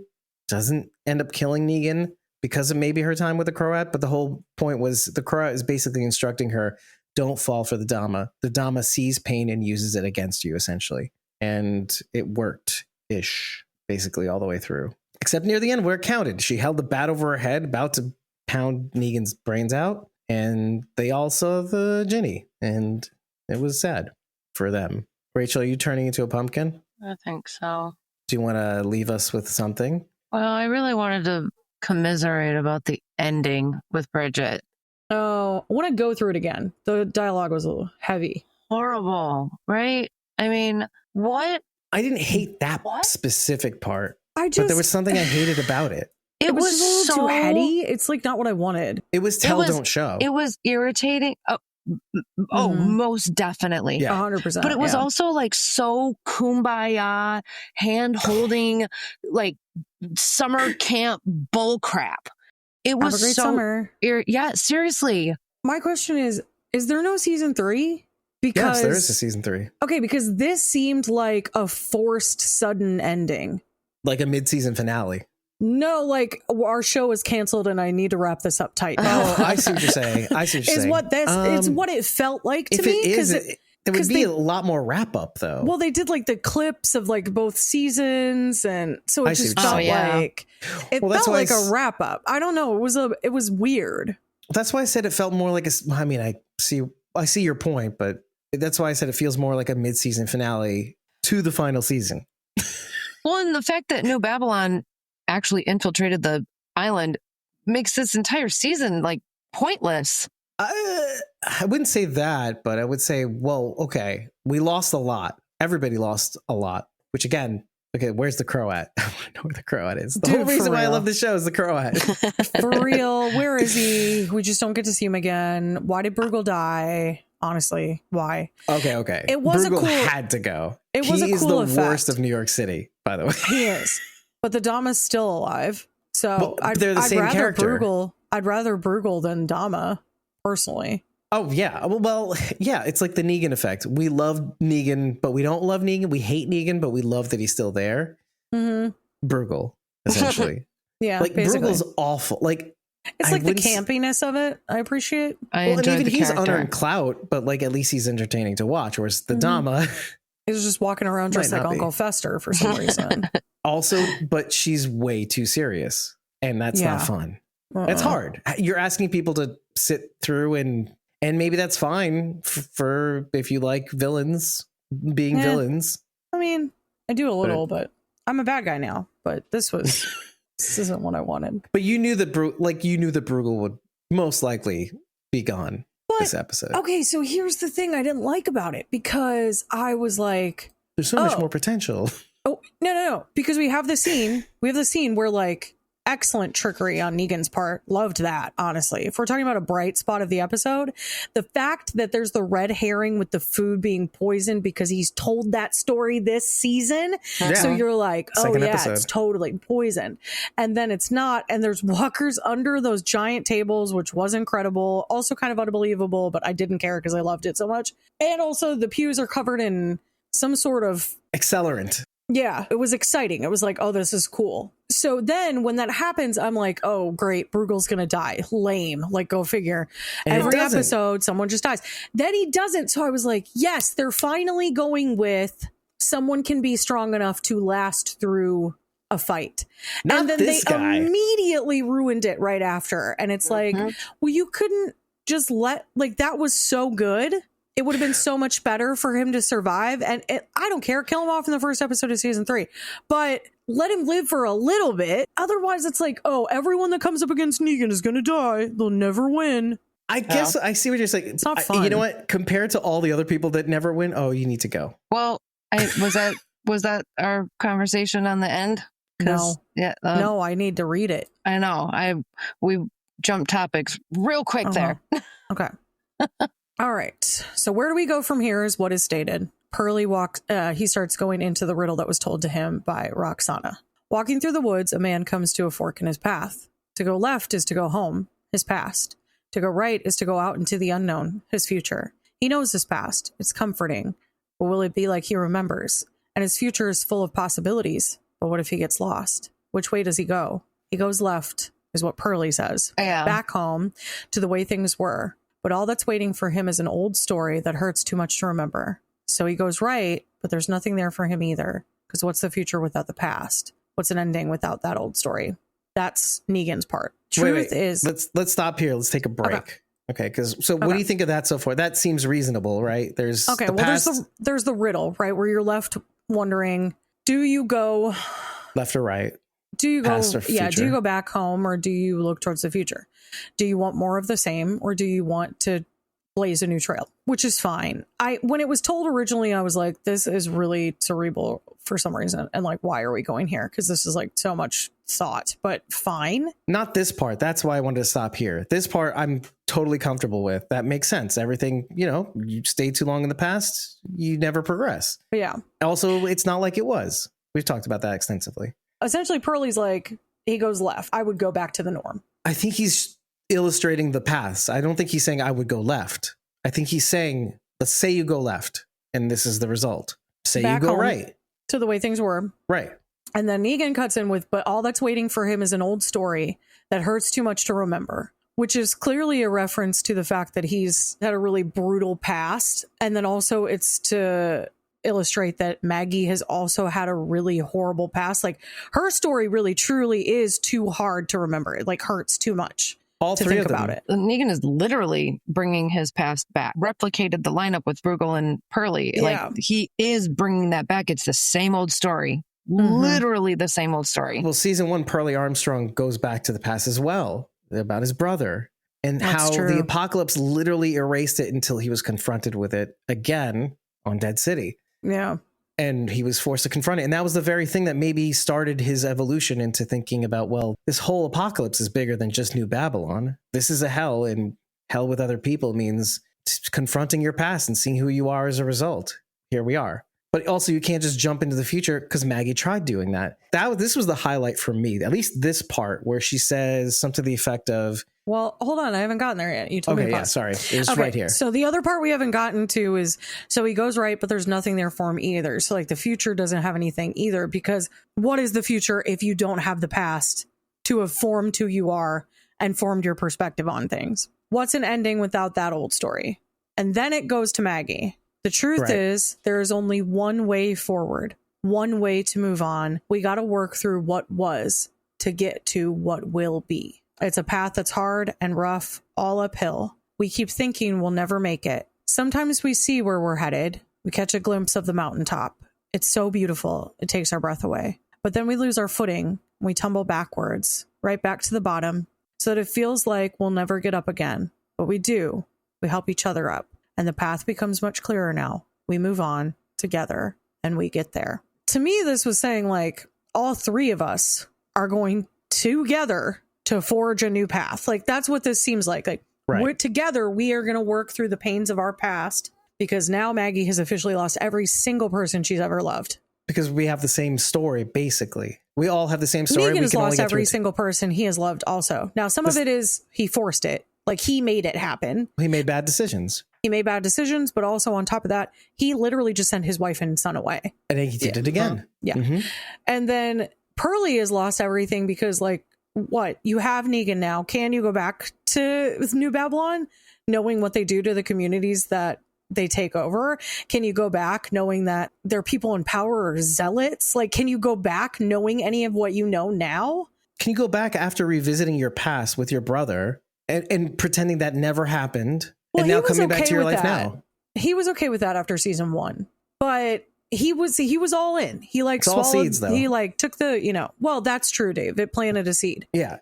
doesn't end up killing Negan because of maybe her time with the Croat. But the whole point was the Croat is basically instructing her, don't fall for the Dama. The Dama sees pain and uses it against you, essentially. And it worked-ish, basically all the way through. Except near the end where it counted. She held the bat over her head, about to pound Negan's brains out. And they all saw the Ginny. And it was sad for them. Rachel, are you turning into a pumpkin? I think so. Do you want to leave us with something? Well, I really wanted to commiserate about the ending with Bridget. Oh, I want to go through it again. The dialogue was a little heavy. Horrible, right? I mean, what? I didn't hate that specific part. But there was something I hated about it. It was a little too heady. It's like not what I wanted. It was don't show. It was irritating. Most definitely. Yeah. 100%. But it was also like so kumbaya, hand holding, like summer camp bull crap. It was Have a great so summer. Yeah, seriously. My question is there no season 3? Because yes, there is a season 3. Okay, because this seemed like a forced sudden ending. Like a mid-season finale. No, like our show was canceled and I need to wrap this up tight. Oh, I see what you're saying. It's what it felt like to me. Because there would be a lot more wrap up though. Well, they did like the clips of like both seasons, and so it just felt like it felt like a wrap up. I don't know. It was weird. That's why I said it felt more like I mean, I see your point, but that's why I said it feels more like a mid-season finale to the final season. Well, and the fact that New Babylon actually infiltrated the island makes this entire season like pointless. I wouldn't say that, but I would say, well, okay, we lost a lot. Everybody lost a lot, which again, okay, where's the crow at? I want to know where the crow at is. The whole reason why I love this show is the crow at. For real, where is he? We just don't get to see him again. Why did Bruegel die? Honestly, why? Okay. It was Bruegel had to go. It was he a cool is the worst of New York City, by the way. He is. But the Dama's still alive. So they're the same character. I'd rather Bruegel than Dama, personally. Oh, yeah. Well, yeah, it's like the Negan effect. We love Negan, but we don't love Negan. We hate Negan, but we love that he's still there. Mm-hmm. Bruegel, essentially. Yeah, like basically. Bruegel's awful. Like it's like the campiness of it. I appreciate. And even he's unearned clout, but like at least he's entertaining to watch. Whereas the Dama, he's just walking around dressed like Uncle Fester for some reason. Also, but she's way too serious, and that's not fun. It's hard. You're asking people to sit through, and maybe that's fine for if you like villains being villains. I mean, I do a little, but I'm a bad guy now. But this isn't what I wanted. But you knew that Bruegel would most likely be gone this episode. Okay, so here's the thing I didn't like about it, because I was like, there's so much more potential. Oh, no. Because we have the scene where like excellent trickery on Negan's part. Loved that, honestly. If we're talking about a bright spot of the episode, the fact that there's the red herring with the food being poisoned because he's told that story this season. Yeah. So you're like, it's totally poisoned. And then it's not. And there's walkers under those giant tables, which was incredible. Also kind of unbelievable, but I didn't care because I loved it so much. And also the pews are covered in some sort of accelerant. Yeah, it was exciting. It was like, oh, this is cool. So then when that happens, I'm like, oh, great. Bruegel's going to die. Lame. Like, go figure. And every episode, someone just dies. Then he doesn't. So I was like, yes, they're finally going with someone can be strong enough to last through a fight. Not and then this guy. Immediately ruined it right after. And it's like, well, you couldn't just that was so good. It would have been so much better for him to survive. And I don't care. Kill him off in the first episode of season 3. But let him live for a little bit. Otherwise, it's like, oh, everyone that comes up against Negan is going to die. They'll never win. I guess I see what you're saying. It's not fun. You know what? Compared to all the other people that never win, you need to go. Well, was that our conversation on the end? No. Yeah. No, I need to read it. I know. We jumped topics real quick there. Okay. All right. So where do we go from here is what is stated. Pearlie he starts going into the riddle that was told to him by Roxana. Walking through the woods, a man comes to a fork in his path. To go left is to go home, his past. To go right is to go out into the unknown, his future. He knows his past. It's comforting. But will it be like he remembers? And his future is full of possibilities. But what if he gets lost? Which way does he go? He goes left, is what Pearlie says. Yeah. Back home to the way things were. But all that's waiting for him is an old story that hurts too much to remember. So he goes right, but there's nothing there for him either. Because what's the future without the past? What's an ending without that old story? That's Negan's part. Truth is... Let's stop here. Let's take a break. Okay, what do you think of that so far? That seems reasonable, right? There's there's the riddle, right? Where you're left wondering, do you go... left or right? Do you go, past or future? Do you go back home or do you look towards the future? Do you want more of the same or do you want to blaze a new trail? Which is fine. When it was told originally, I was like, this is really cerebral for some reason. And like, why are we going here? Because this is like so much thought, but fine. Not this part. That's why I wanted to stop here. This part I'm totally comfortable with. That makes sense. Everything, you stay too long in the past, you never progress. But yeah. Also, it's not like it was. We've talked about that extensively. Essentially, Pearlie's like, he goes left. I would go back to the norm. I think he's illustrating the paths. I don't think he's saying I would go left. I think he's saying let's say you go left and this is the result. Say Back you go home right. to the way things were. Right. And then Negan cuts in with, but all that's waiting for him is an old story that hurts too much to remember, which is clearly a reference to the fact that he's had a really brutal past. And then also it's to illustrate that Maggie has also had a really horrible past. Like her story really truly is too hard to remember. It like hurts too much. All to three think of them. about it. Negan is literally bringing his past back, replicated the lineup with Bruegel and Pearlie. Yeah. Like he is bringing that back. It's the same old story. Literally the same old story. Well, season 1, Pearlie Armstrong goes back to the past as well, about his brother and That's how true. the apocalypse literally erased it until he was confronted with it again on Dead City. Yeah. And he was forced to confront it. And that was the very thing that maybe started his evolution into thinking about, well, this whole apocalypse is bigger than just New Babylon. This is a hell, and hell with other people means confronting your past and seeing who you are as a result. Here we are. But also you can't just jump into the future because Maggie tried doing that. This was the highlight for me, at least this part where she says something to the effect of, Well, hold on. I haven't gotten there yet. You told me to pause. Sorry. It was right here. So the other part we haven't gotten to is, so he goes right, but there's nothing there for him either. So like the future doesn't have anything either, because what is the future if you don't have the past to have formed who you are and formed your perspective on things? What's an ending without that old story? And then it goes to Maggie. The truth is there is only one way forward, one way to move on. We got to work through what was to get to what will be. It's a path that's hard and rough, all uphill. We keep thinking we'll never make it. Sometimes we see where we're headed. We catch a glimpse of the mountaintop. It's so beautiful. It takes our breath away. But then we lose our footing. We tumble backwards, right back to the bottom, so that it feels like we'll never get up again. But we do. We help each other up. And the path becomes much clearer now. We move on together and we get there. To me, this was saying like all three of us are going together to forge a new path. Like that's what this seems like. Like we're together. We are going to work through the pains of our past, because now Maggie has officially lost every single person she's ever loved. Because we have the same story, basically. We all have the same story. Negan has lost every single person he has loved also. Now, some of it is he forced it. Like he made it happen. He made bad decisions. But also on top of that, he literally just sent his wife and son away. And he did it again. Yeah. Mm-hmm. And then Pearlie has lost everything because like, what? You have Negan now. Can you go back to New Babylon knowing what they do to the communities that they take over? Can you go back knowing that there are people in power or zealots? Like, can you go back knowing any of what you know now? Can you go back after revisiting your past with your brother and pretending that never happened? Well, and now coming back to your life now. He was okay with that after season 1, but he was all in. He like swallowed seeds, though. He like took the, well, that's true, Dave. It planted a seed. Yeah.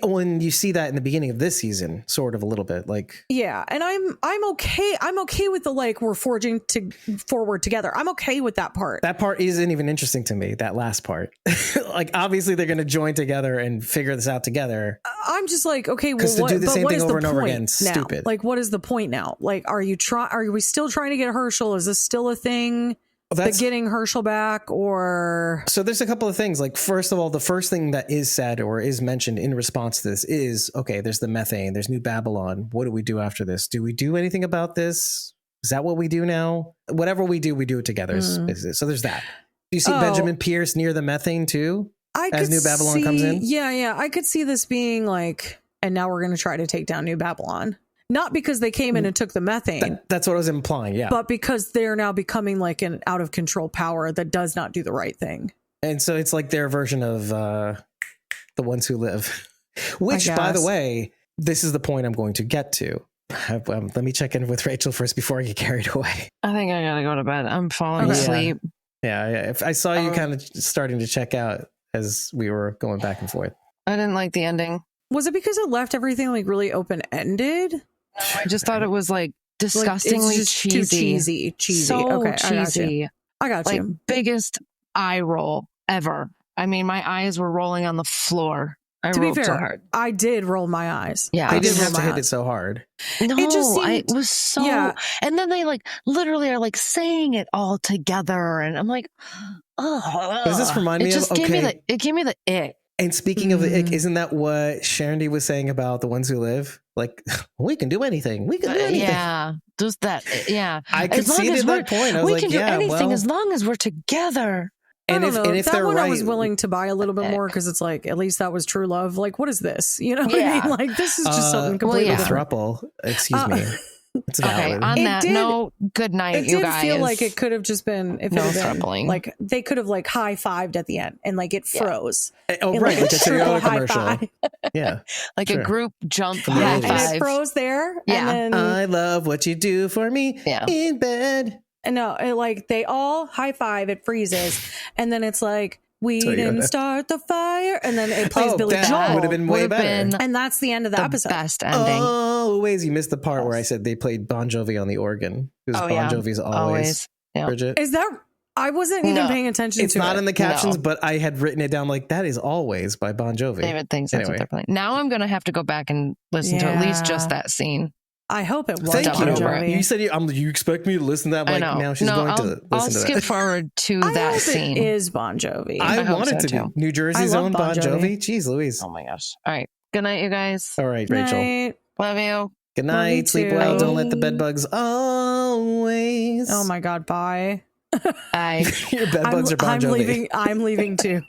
When you see that in the beginning of this season, sort of a little bit like. Yeah. And I'm okay. I'm okay with the, like, we're forging forward together. I'm okay with that part. That part isn't even interesting to me. That last part, like, obviously they're going to join together and figure this out together. I'm just like, okay, well, to do the same thing over and over point again, now? stupid. Like, what is the point now? Like, are we still trying to get Herschel? Is this still a thing? The getting Herschel back, or so there's a couple of things. Like, first of all, the first thing that is said or is mentioned in response to this is, okay, there's the methane, there's New Babylon. What do we do after this? Do we do anything about this? Is that what we do now? Whatever we do it together. So there's that. Do you see Benjamin Pierce near the methane too? As New Babylon comes in? Yeah. I could see this being like, and now we're going to try to take down New Babylon. Not because they came in and took the methane. That's what I was implying, yeah. But because they're now becoming like an out of control power that does not do the right thing. And so it's like their version of The Ones Who Live. Which, by the way, this is the point I'm going to get to. Let me check in with Rachel first before I get carried away. I think I gotta go to bed. I'm falling asleep. Yeah. If I saw you kind of starting to check out as we were going back and forth. I didn't like the ending. Was it because it left everything like really open-ended? I just thought it was like disgustingly cheesy. So okay, cheesy. I got you. Like biggest eye roll ever. I mean, my eyes were rolling on the floor. To be fair, so hard. I did roll my eyes. Yeah, I didn't have to hit it so hard. No, it was so. Yeah. And then they like literally are like saying it all together, and I'm like, oh. Does this remind me of? It gave me the ick. And speaking of the ick, isn't that what Sharondy was saying about the ones who live? Like, we can do anything. We can do anything. Yeah, just that. Yeah, I could see it at that point. I was we like, can yeah, do anything well, as long as we're together. I and don't know. if that they're one right, I was willing to buy a little bit more because it's like, at least that was true love. Like, what is this? You know what I mean? Like, this is just something completely different. Thruple. Excuse me. It's valid. Okay, on that note, good night, you guys. It did feel like it could have just been, if no it had been, thrupling. like, they could have like high-fived at the end and like it froze. Oh, And, right. Like a triple Toyota commercial. high-five. Yeah. Like sure. a group jump From the high 80s. And five. it froze there. Yeah. And then, I love what you do for me in bed. and no, it, like they all high five, it freezes. And then it's like, we didn't start the fire. And then it plays Billy that Joel. would have been way better. And that's the end of the episode. Best ending. Always. You missed the part where I said they played Bon Jovi on the organ. Because Bon Jovi's always. Yeah. Bridget. Is that, I wasn't even paying attention to it. It's not in the captions, but I had written it down like, that is always by Bon Jovi. David thinks that's what they're playing. Now I'm going to have to go back and listen to at least just that scene. I hope it was Thank Bon you. Jovi. You said you expect me to listen to that. Like, now she's going to listen I'll to skip that. forward to I that hope scene. It is Bon Jovi. I want it so to be too. New Jersey's own Bon Jovi. Jeez Louise. Oh my gosh. All right. Good night, you guys. All right, Rachel. Night. Love you. Good Love you night. Sleep too. well. Don't let the bed bugs always. Oh my God, bye. Bye. Your bed bugs are Bon Jovi. I'm leaving too.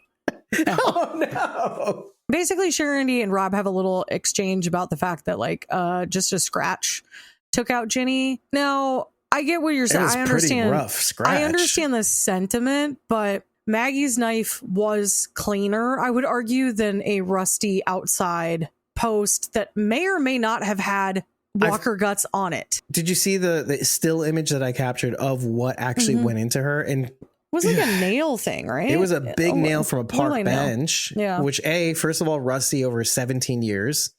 Oh no. Basically, Sharondy and Rob have a little exchange about the fact that like just a scratch took out Ginny. Now, I get what you're saying. It was I understand. Pretty rough scratch. I understand the sentiment, but Maggie's knife was cleaner, I would argue, than a rusty outside post that may or may not have had Walker guts on it. Did you see the still image that I captured of what actually went into her? And it was like a nail thing, right? it was a big nail from a park bench. Yeah. Which first of all, rusty over 17 years.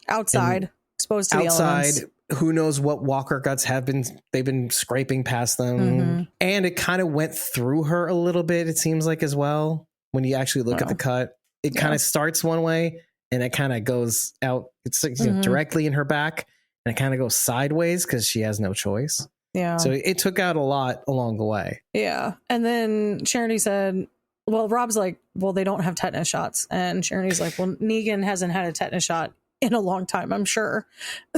Outside, exposed to the elements. Who knows what Walker guts they've been scraping past them. And it kind of went through her a little bit, it seems like, as well. When you actually look at the cut, it kind of starts one way and it kind of goes out. It's like, directly in her back, and it kind of goes sideways because she has no choice. Yeah. So it took out a lot along the way. Yeah. And then Sharondy said, well, Rob's like, well, they don't have tetanus shots. And Sharondy's like, well, Negan hasn't had a tetanus shot in a long time, I'm sure.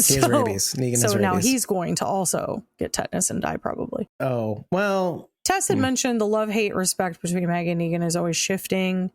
He has rabies. Negan has rabies. Now he's going to also get tetanus and die probably. Oh, well. Tess had mentioned the love-hate respect between Maggie and Negan is always shifting.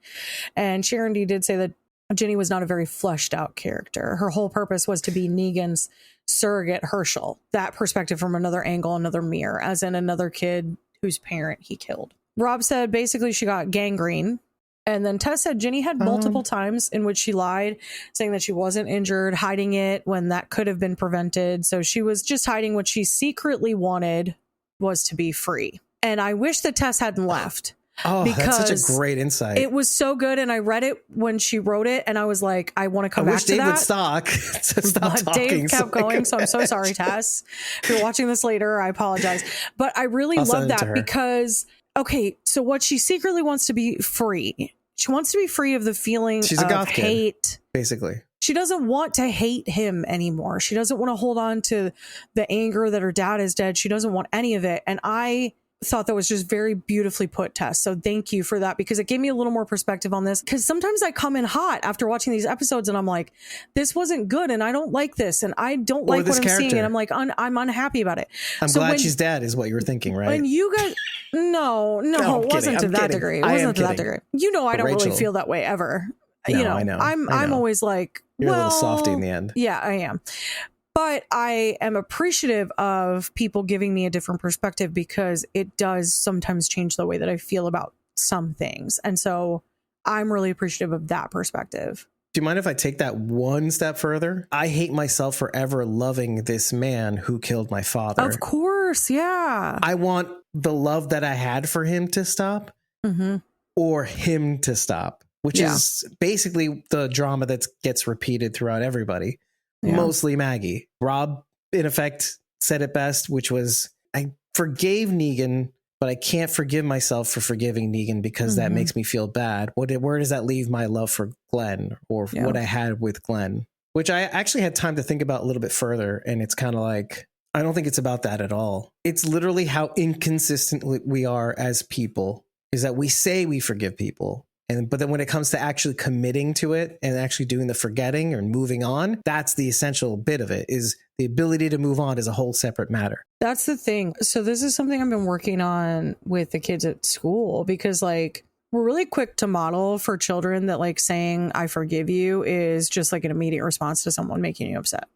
And Sharondy did say that Ginny was not a very fleshed out character. Her whole purpose was to be Negan's surrogate Herschel. That perspective from another angle, another mirror, as in another kid whose parent he killed. Rob said basically she got gangrene. And then Tess said Ginny had multiple times in which she lied, saying that she wasn't injured, hiding it when that could have been prevented. So she was just hiding what she secretly wanted was to be free. And I wish that Tess hadn't left. Oh, that's such a great insight. It was so good. And I read it when she wrote it. And I was like, I want to come back to that. I wish Dave would stop talking. Dave kept going. So I'm so sorry, Tess. If you're watching this later, I apologize. But I really love that because, okay, so what she secretly wants to be free. She wants to be free of the feeling She's a goth hate. Kid, basically. She doesn't want to hate him anymore. She doesn't want to hold on to the anger that her dad is dead. She doesn't want any of it. And I thought that was just very beautifully put, Tess. So thank you for that, because it gave me a little more perspective on this. Because sometimes I come in hot after watching these episodes and I'm like, this wasn't good and I don't like this and I don't like what I'm seeing. And I'm like, I'm unhappy about it. I'm glad she's dead is what you were thinking, right? When you guys, no, it wasn't to that degree. It wasn't to that degree. You know, I don't really feel that way ever. No, you know, I know. I'm always like, you're a little softy in the end. Yeah, I am. But I am appreciative of people giving me a different perspective because it does sometimes change the way that I feel about some things. And so I'm really appreciative of that perspective. Do you mind if I take that one step further? I hate myself for ever loving this man who killed my father. Of course, yeah. I want the love that I had for him to stop or him to stop, which is basically the drama that gets repeated throughout everybody. Yeah. Mostly Maggie. Rob, in effect, said it best, which was, I forgave Negan, but I can't forgive myself for forgiving Negan because that makes me feel bad. Where does that leave my love for Glenn or what I had with Glenn? Which I actually had time to think about a little bit further. And it's kind of like, I don't think it's about that at all. It's literally how inconsistent we are as people, is that we say we forgive people But then when it comes to actually committing to it and actually doing the forgetting or moving on, that's the essential bit of it, is the ability to move on is a whole separate matter. That's the thing. So this is something I've been working on with the kids at school, because like we're really quick to model for children that like saying I forgive you is just like an immediate response to someone making you upset.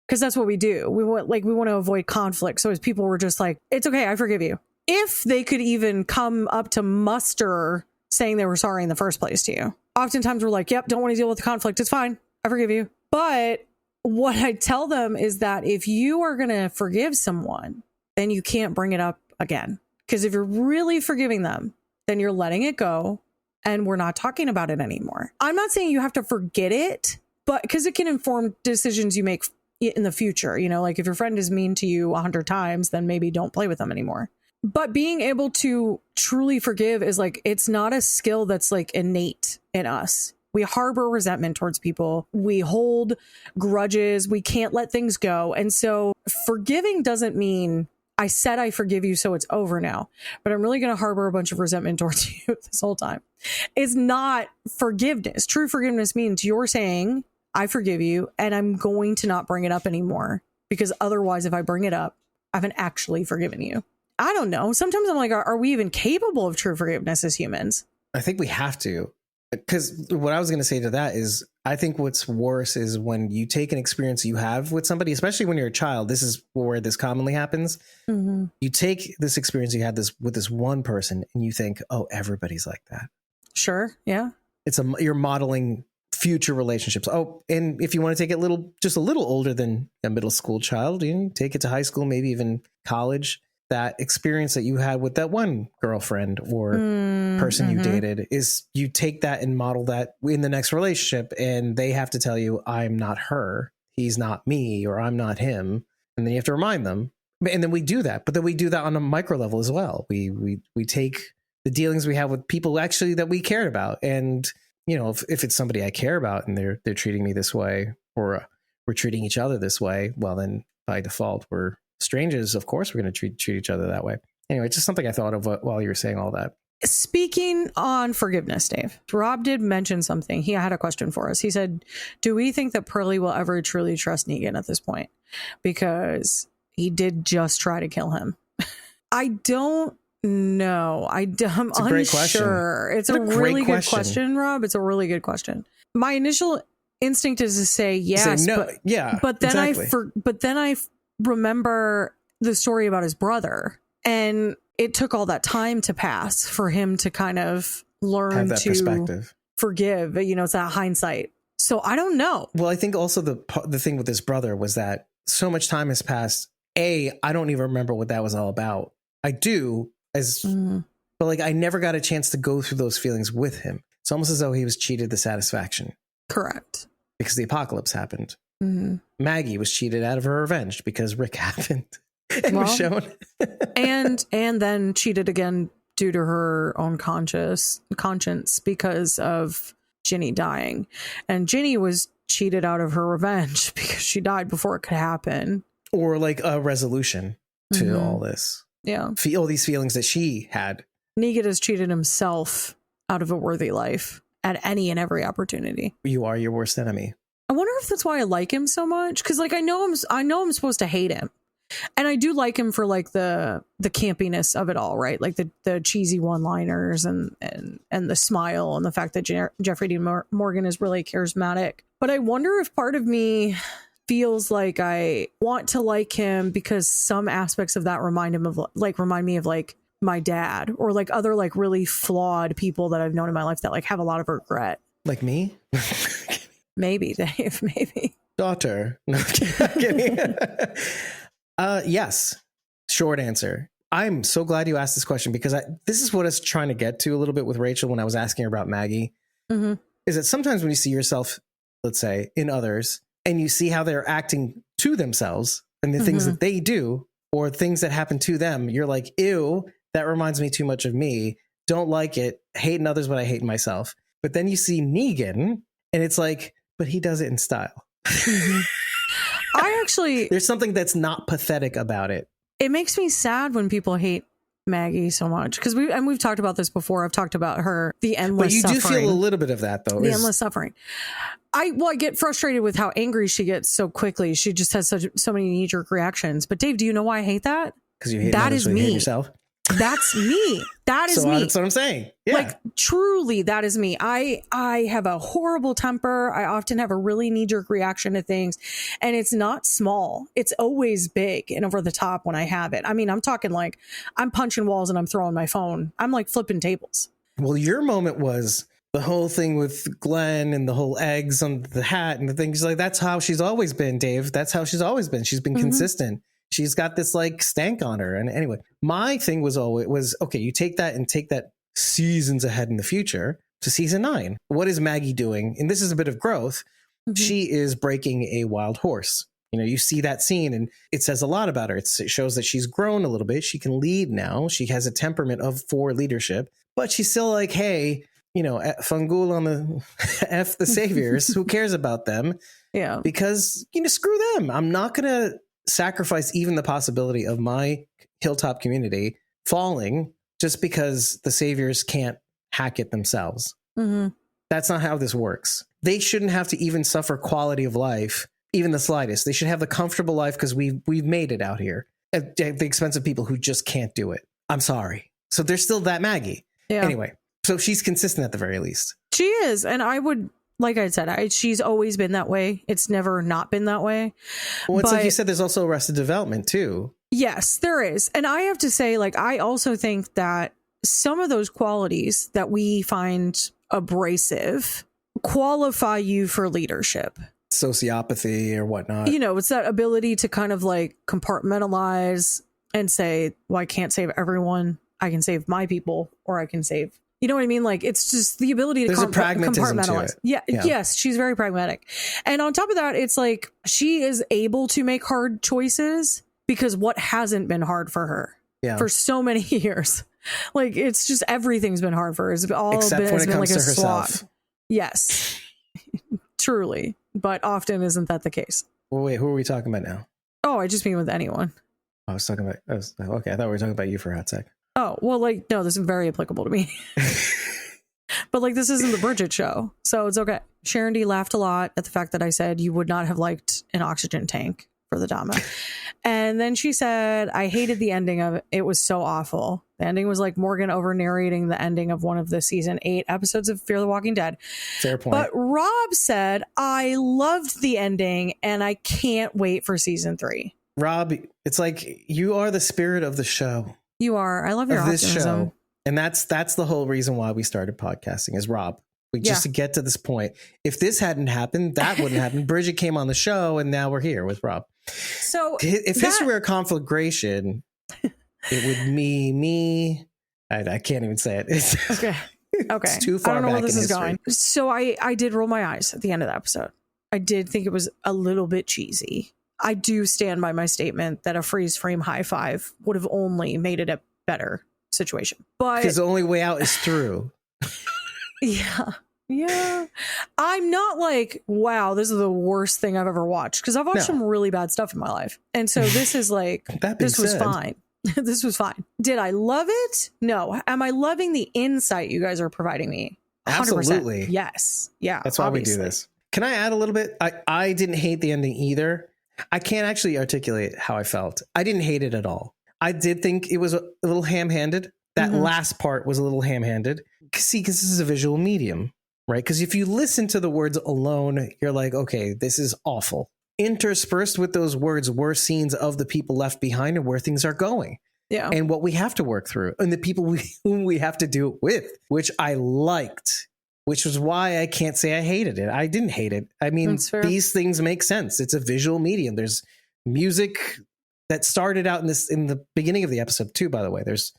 Because that's what we do. We want to avoid conflict. So as people were just like, it's okay, I forgive you. If they could even come up to muster saying they were sorry in the first place to you. Oftentimes we're like, yep, don't want to deal with the conflict. It's fine. I forgive you. But what I tell them is that if you are going to forgive someone, then you can't bring it up again. Because if you're really forgiving them, then you're letting it go and we're not talking about it anymore. I'm not saying you have to forget it, but because it can inform decisions you make in the future. You know, like if your friend is mean to you 100 times, then maybe don't play with them anymore. But being able to truly forgive is like, it's not a skill that's like innate in us. We harbor resentment towards people. We hold grudges. We can't let things go. And so forgiving doesn't mean I said I forgive you, so it's over now, but I'm really going to harbor a bunch of resentment towards you this whole time. It's not forgiveness. True forgiveness means you're saying, I forgive you, and I'm going to not bring it up anymore, because otherwise, if I bring it up, I haven't actually forgiven you. I don't know. Sometimes I'm like, are we even capable of true forgiveness as humans? I think we have to. Because what I was going to say to that is, I think what's worse is when you take an experience you have with somebody, especially when you're a child. This is where this commonly happens. Mm-hmm. You take this experience you had with this one person and you think, oh, everybody's like that. Sure. Yeah. You're modeling future relationships. Oh, and if you want to take it just a little older than a middle school child, you know, take it to high school, maybe even college. That experience that you had with that one girlfriend or person you dated, is you take that and model that in the next relationship, and they have to tell you, I'm not her, he's not me, or I'm not him. And then you have to remind them. And then we do that. But then we do that on a micro level as well. We take the dealings we have with people actually that we cared about. And, you know, if it's somebody I care about and they're treating me this way, or we're treating each other this way, well, then by default, we're strangers. Of course, we're going to treat each other that way. Anyway, just something I thought of while you were saying all that. Speaking on forgiveness, Dave, Rob did mention something. He had a question for us. He said, do we think that Pearlie will ever truly trust Negan at this point? Because he did just try to kill him. I don't know. I'm unsure. It's a really good question, Rob. It's a really good question. My initial instinct is to say yes. Say no. But, yeah. But then exactly. I remember the story about his brother, and it took all that time to pass for him to kind of learn to forgive. You know, it's that hindsight. So I don't know. Well, I think also the thing with his brother was that so much time has passed. I don't even remember what that was all about. I do, but like I never got a chance to go through those feelings with him. It's almost as though he was cheated the satisfaction. Correct. Because the apocalypse happened. Mm-hmm. Maggie was cheated out of her revenge because Rick happened and was shown. and then cheated again due to her own conscience because of Ginny dying. And Ginny was cheated out of her revenge because she died before it could happen. Or like a resolution to all this. Yeah. All these feelings that she had. Negan has cheated himself out of a worthy life at any and every opportunity. You are your worst enemy. I wonder if that's why I like him so much. Cause like, I know I'm supposed to hate him, and I do like him for like the campiness of it all, right? Like the cheesy one-liners and the smile and the fact that Jeffrey Dean Morgan is really charismatic. But I wonder if part of me feels like I want to like him because some aspects of that remind me of like my dad, or like other like really flawed people that I've known in my life that like have a lot of regret. Like me? Maybe, Dave, maybe. Daughter. No, I'm kidding. Yes. Short answer. I'm so glad you asked this question, because this is what I was trying to get to a little bit with Rachel when I was asking her about Maggie. Mm-hmm. Is that sometimes when you see yourself, let's say, in others, and you see how they're acting to themselves and the things that they do or things that happen to them, you're like, ew, that reminds me too much of me. Don't like it. Hating others, but I hate myself. But then you see Negan and it's like, but he does it in style. There's something that's not pathetic about it. It makes me sad when people hate Maggie so much because we've talked about this before. I've talked about the endless. But you suffering. do feel a little bit of that though. The endless suffering. I get frustrated with how angry she gets so quickly. She just has so many knee-jerk reactions. But Dave, do you know why I hate that? Because you hate that is me. Hate yourself. That's me. That is me. That's what I'm saying. Yeah. Like truly, that is me. I have a horrible temper. I often have a really knee-jerk reaction to things, and it's not small. It's always big and over the top when I have it. I mean, I'm talking like I'm punching walls and I'm throwing my phone. I'm like flipping tables. Well, your moment was the whole thing with Glenn and the whole eggs on the hat and the things like that's how she's always been, Dave. That's how she's always been. She's been consistent. She's got this like stank on her. And anyway, my thing was okay, you take that seasons ahead in the future to season 9. What is Maggie doing? And this is a bit of growth. She is breaking a wild horse. You know, you see that scene and it says a lot about her. It shows that she's grown a little bit. She can lead now. She has a temperament for leadership, but she's still like, hey, you know, Fungul on the F the saviors. Who cares about them? Yeah. Because, you know, screw them. I'm not going to sacrifice even the possibility of my hilltop community falling just because the saviors can't hack it themselves. That's not how this works. They shouldn't have to even suffer quality of life, even the slightest. They should have the comfortable life because we've made it out here at the expense of people who just can't do it. I'm sorry. So there's still that Maggie. Yeah. Anyway, so she's consistent at the very least. She is. And I would, like I said, she's always been that way. It's never not been that way. Well, it's like you said, there's also Arrested Development too. Yes, there is. And I have to say, like, I also think that some of those qualities that we find abrasive qualify you for leadership. Sociopathy or whatnot. You know, it's that ability to kind of like compartmentalize and say, well, I can't save everyone. I can save my people, or I can save, you know what I mean? Like, it's just the ability to compartmentalize. Yeah. Yes, she's very pragmatic. And on top of that, it's like she is able to make hard choices because what hasn't been hard for her for so many years. Like, it's just everything's been hard for her. It's all except been, when it been comes like to herself. Yes, truly. But often isn't that the case? Well, wait, who are we talking about now? Oh, I just mean with anyone. I was talking about, okay, I thought we were talking about you for a hot sec. Oh, well, like, no, this is very applicable to me. But like, this isn't the Bridget show, so it's okay. Sharon D laughed a lot at the fact that I said you would not have liked an oxygen tank for the Dama. And then she said, I hated the ending of it. It was so awful. The ending was like Morgan over narrating the ending of one of the season 8 episodes of Fear the Walking Dead. Fair point. But Rob said, I loved the ending and I can't wait for season 3. Rob, it's like you are the spirit of the show. You are. I love your this optimism. show. And that's the whole reason why we started podcasting is Rob. Just to get to this point. If this hadn't happened, that wouldn't happen. Bridget came on the show and now we're here with Rob. So if history were a conflagration, it would me. I can't even say it. It's, okay. It's too far I don't know back where this in is history. going. So I did roll my eyes at the end of the episode. I did think it was a little bit cheesy. I do stand by my statement that a freeze frame high five would have only made it a better situation. But because the only way out is through. Yeah. I'm not like, wow, this is the worst thing I've ever watched, because I've watched some really bad stuff in my life. And so this is like, this was fine. This was fine. Did I love it? No. Am I loving the insight you guys are providing me? 100%. Absolutely. Yes. Yeah. That's why we do this. Can I add a little bit? I didn't hate the ending either. I can't actually articulate how I felt. I didn't hate it at all. I did think it was a little ham-handed. That last part was a little ham-handed. See, because this is a visual medium, right? Because if you listen to the words alone, you're like, okay, this is awful. Interspersed with those words were scenes of the people left behind and where things are going. Yeah. And what we have to work through and the people whom we have to do it with, which I liked, which was why I can't say I hated it. I didn't hate it. I mean, these things make sense. It's a visual medium. There's music that started out in the beginning of the episode too, by the way. There's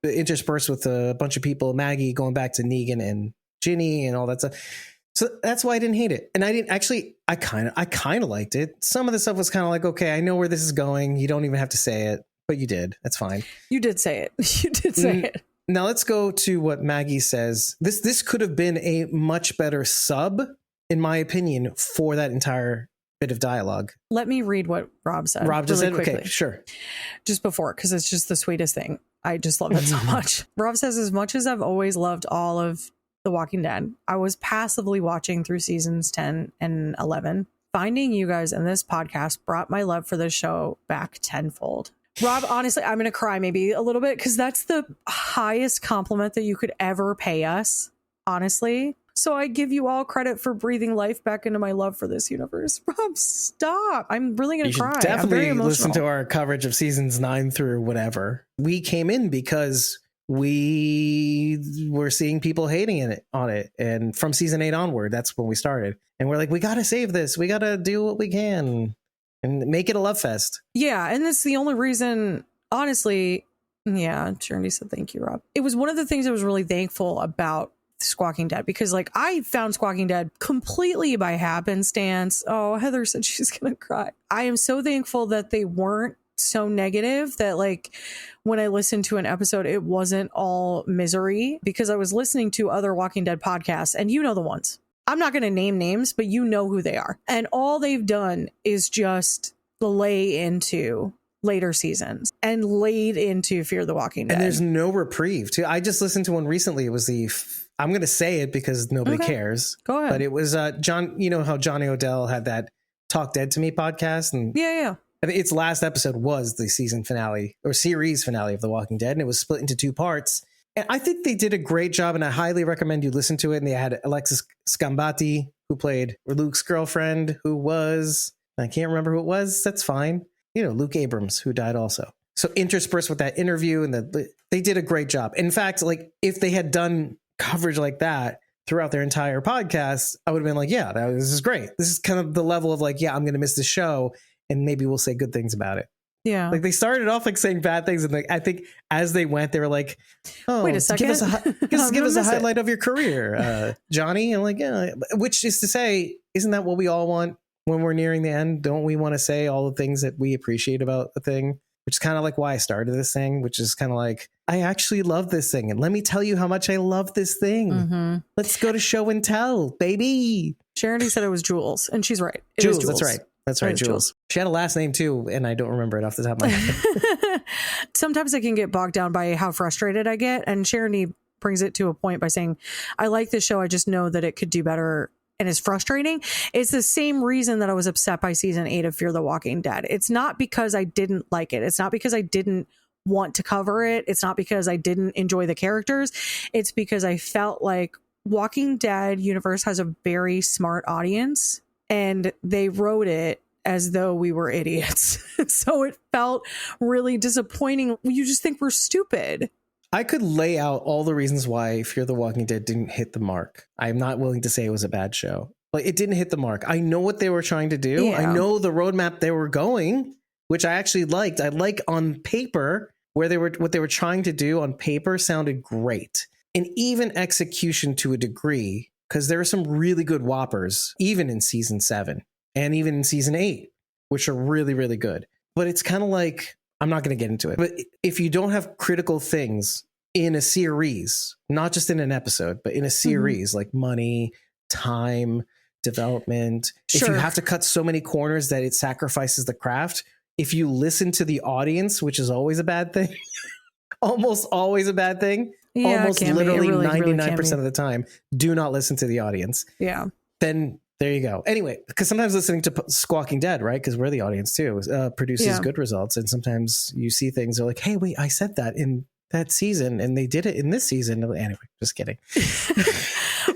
interspersed with a bunch of people, Maggie going back to Negan and Ginny and all that stuff. So that's why I didn't hate it. And I didn't actually, I kind of liked it. Some of the stuff was kind of like, okay, I know where this is going. You don't even have to say it, but you did. That's fine. You did say it. You did say it. Now let's go to what Maggie says. This could have been a much better sub, in my opinion, for that entire bit of dialogue. Let me read what Rob said. Rob just said, okay, sure. Just before, because it's just the sweetest thing. I just love it so much. Rob says, as much as I've always loved all of The Walking Dead, I was passively watching through seasons 10 and 11. Finding you guys in this podcast brought my love for this show back tenfold. Rob, honestly, I'm going to cry maybe a little bit because that's the highest compliment that you could ever pay us, honestly. So I give you all credit for breathing life back into my love for this universe. Rob, stop. I'm really going to cry. Definitely listen to our coverage of seasons 9 through whatever. We came in because we were seeing people hating on it. And from season 8 onward, that's when we started. And we're like, we got to save this. We got to do what we can and make it a love fest. Yeah. And that's the only reason, honestly. Yeah. Charity said, thank you, Rob. It was one of the things I was really thankful about Squawking Dead, because like I found Squawking Dead completely by happenstance. Oh, Heather said she's going to cry. I am so thankful that they weren't so negative, that like when I listened to an episode, it wasn't all misery, because I was listening to other Walking Dead podcasts, and you know the ones. I'm not going to name names, but you know who they are. And all they've done is just lay into later seasons and laid into Fear the Walking Dead. And there's no reprieve too. I just listened to one recently. It was I'm going to say it because nobody cares. Go ahead. But it was John, you know how Johnny Odell had that Talk Dead to Me podcast? And yeah. I think its last episode was the season finale or series finale of The Walking Dead. And it was split into 2 parts. And I think they did a great job, and I highly recommend you listen to it. And they had Alexis Scambati, who played Luke's girlfriend, who was, I can't remember who it was. That's fine. You know, Luke Abrams, who died also. So interspersed with that interview, and they did a great job. In fact, like if they had done coverage like that throughout their entire podcast, I would have been like, yeah, this is great. This is kind of the level of like, yeah, I'm going to miss the show, and maybe we'll say good things about it. Yeah. Like they started off like saying bad things, and like I think as they went, they were like, "Oh, wait a second, give us a highlight of your career, Johnny." And like, yeah, which is to say, isn't that what we all want when we're nearing the end? Don't we want to say all the things that we appreciate about a thing? Which is kind of like why I started this thing, which is kind of like, I actually love this thing, and let me tell you how much I love this thing. Mm-hmm. Let's go to show and tell, baby. Charity said it was Jules, and she's right. Jules, that's right. That's right, Jules. She had a last name too, and I don't remember it off the top of my head. Sometimes I can get bogged down by how frustrated I get, and Charity brings it to a point by saying, I like this show, I just know that it could do better, and it's frustrating. It's the same reason that I was upset by season 8 of Fear the Walking Dead. It's not because I didn't like it. It's not because I didn't want to cover it. It's not because I didn't enjoy the characters. It's because I felt like Walking Dead universe has a very smart audience, and they wrote it as though we were idiots. So it felt really disappointing. You just think we're stupid. I could lay out all the reasons why Fear the Walking Dead didn't hit the mark. I'm not willing to say it was a bad show. Like, it didn't hit the mark. I know what they were trying to do. Yeah. I know the roadmap they were going, which I actually liked. I like on paper what they were trying to do on paper sounded great. And even execution to a degree, because there are some really good whoppers, even in season 7 and even in season 8, which are really, really good. But it's kind of like, I'm not going to get into it, but if you don't have critical things in a series, not just in an episode, but in a series, like money, time, development, if you have to cut so many corners that it sacrifices the craft, if you listen to the audience, which is always a bad thing, almost always a bad thing, almost literally really, 99% of the time, do not listen to the audience. Yeah. Then there you go. Anyway, because sometimes listening to Squawking Dead, right, because we're the audience too, produces good results. And sometimes you see things that are like, hey, wait, I said that in that season and they did it in this season. Anyway, just kidding.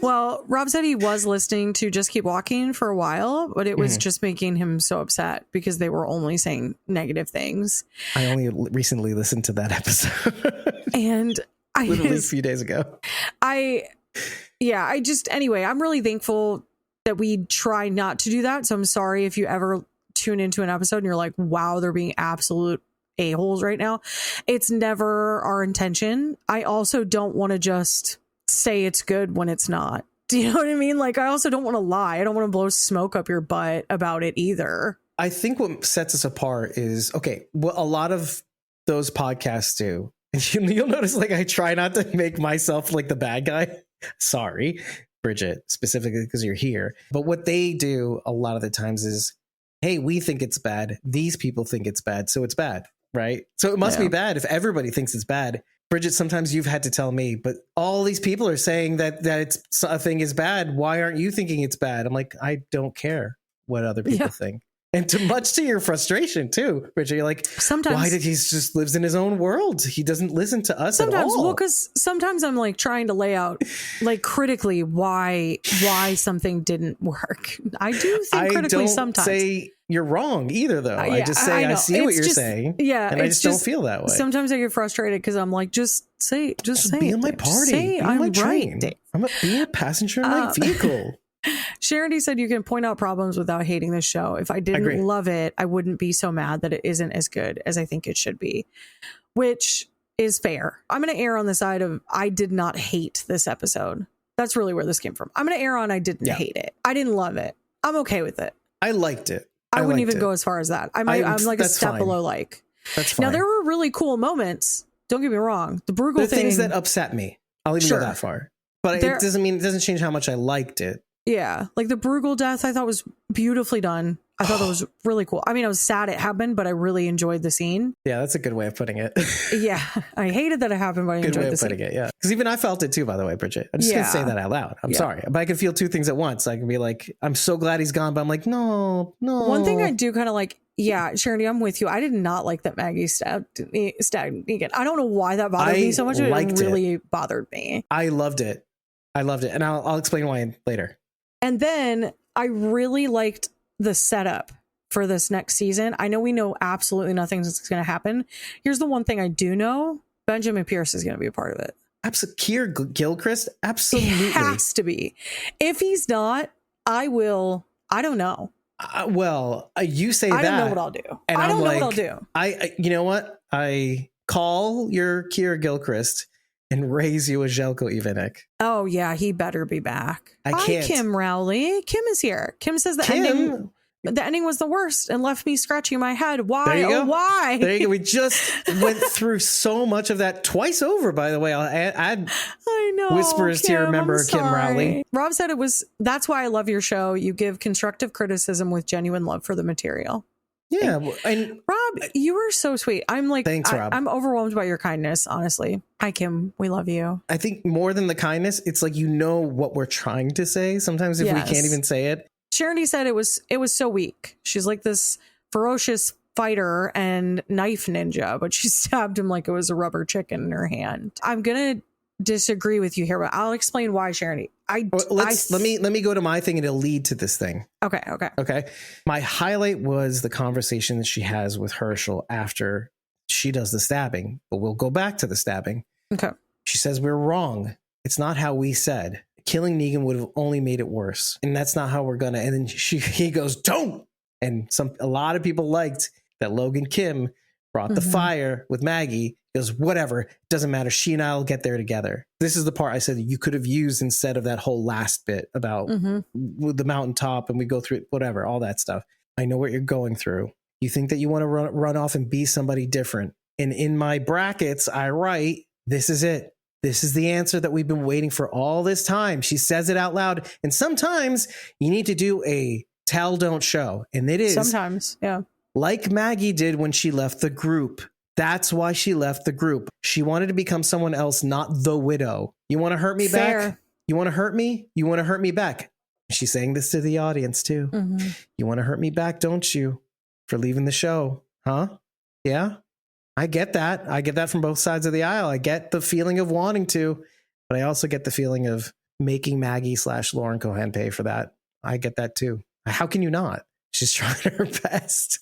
Well, Rob said he was listening to Just Keep Walking for a while, but it was just making him so upset because they were only saying negative things. I only recently listened to that episode. And literally a few days ago. Anyway, I'm really thankful that we try not to do that. So I'm sorry if you ever tune into an episode and you're like, wow, they're being absolute a-holes right now. It's never our intention. I also don't want to just say it's good when it's not. Do you know what I mean? Like, I also don't want to lie. I don't want to blow smoke up your butt about it either. I think what sets us apart is, okay, what a lot of those podcasts do, and you'll notice, like, I try not to make myself like the bad guy. Sorry, Bridget, specifically because you're here. But what they do a lot of the times is, hey, we think it's bad. These people think it's bad. So it's bad. right? So it must be bad if everybody thinks it's bad. Bridget, sometimes you've had to tell me, but all these people are saying that it's a thing is bad. Why aren't you thinking it's bad? I'm like, I don't care what other people think. And much to your frustration too, Bridget, you're like, sometimes why did he just lives in his own world? He doesn't listen to us at all. Well, because sometimes I'm like trying to lay out like critically why something didn't work. I do think critically sometimes. I don't say you're wrong either, though. I just say I see what you're saying. Yeah, and I just don't feel that way. Sometimes I get frustrated because I'm like, just say be in my party. Be in my train. I'm be a passenger in my vehicle. Charity said you can point out problems without hating the show. If I didn't love it, I wouldn't be so mad that it isn't as good as I think it should be, which is fair. I'm going to err on the side of I did not hate this episode. That's really where this came from. I'm going to err on I didn't hate it. I didn't love it. I'm okay with it. I liked it. I wouldn't even go as far as that. I'm like a step below like. That's fine. Now, there were really cool moments. Don't get me wrong. The Bruegel thing. Things that upset me. I'll even go that far. But it doesn't change how much I liked it. Yeah, like the Bruegel death, I thought was beautifully done. I thought that was really cool. I mean, I was sad it happened, but I really enjoyed the scene. Yeah, that's a good way of putting it. Yeah, I hated that it happened, but I enjoyed the scene. Good way of putting it, yeah. Because even I felt it too, by the way, Bridget. I'm just going to say that out loud. I'm sorry. But I can feel two things at once. I can be like, I'm so glad he's gone, but I'm like, no. One thing I do kind of like, Charity, I'm with you. I did not like that Maggie stabbed Negan. I don't know why that bothered me so much. It really bothered me. I loved it. And I'll explain why later. And then I really liked the setup for this next season. I know we know absolutely nothing that's going to happen. Here's the one thing I do know. Benjamin Pierce is going to be a part of it. Absolutely. Keir Gilchrist? Absolutely. He has to be. If he's not, I don't know. You say that. I don't know what I'll do. And I don't know what I'll do. You know what? I call your Keir Gilchrist and raise you a Željko Ivanek. Oh, yeah, he better be back. I can't. Hi, Kim Rowley. Kim is here. Kim says the ending was the worst and left me scratching my head. Why? There you go. Why? There you go. We just went through so much of that twice over, by the way. I'll add whispers Kim, to your member, Kim Rowley. Rob said that's why I love your show. You give constructive criticism with genuine love for the material. Yeah, and Rob, you were so sweet. I'm like, thanks, Rob. I'm overwhelmed by your kindness, honestly. Hi, Kim. We love you. I think more than the kindness, it's like what we're trying to say. Sometimes if we can't even say it. Charity said it was so weak. She's like this ferocious fighter and knife ninja, but she stabbed him like it was a rubber chicken in her hand. I'm gonna disagree with you here, but I'll explain why, Charity. Let me go to my thing and it'll lead to this thing. Okay. My highlight was the conversation that she has with Herschel after she does the stabbing, but we'll go back to the stabbing. Okay. She says, we're wrong. It's not how we said. Killing Negan would have only made it worse. And that's not how we're gonna. And then he goes, don't. And a lot of people liked that Logan Kim brought the fire with Maggie. He goes, whatever, doesn't matter. She and I will get there together. This is the part I said that you could have used instead of that whole last bit about the mountaintop and we go through it, whatever, all that stuff. I know what you're going through. You think that you want to run off and be somebody different. And in my brackets, I write, this is it. This is the answer that we've been waiting for all this time. She says it out loud. And sometimes you need to do a tell, don't show. And it is. Sometimes, yeah. Like Maggie did when she left the group. That's why she left the group. She wanted to become someone else, not the widow. You want to hurt me back? You want to hurt me? You want to hurt me back? She's saying this to the audience too. You want to hurt me back, don't you? For leaving the show, huh? Yeah, I get that. I get that from both sides of the aisle. I get the feeling of wanting to, but I also get the feeling of making Maggie / Lauren Cohan pay for that. I get that too. How can you not? She's trying her best.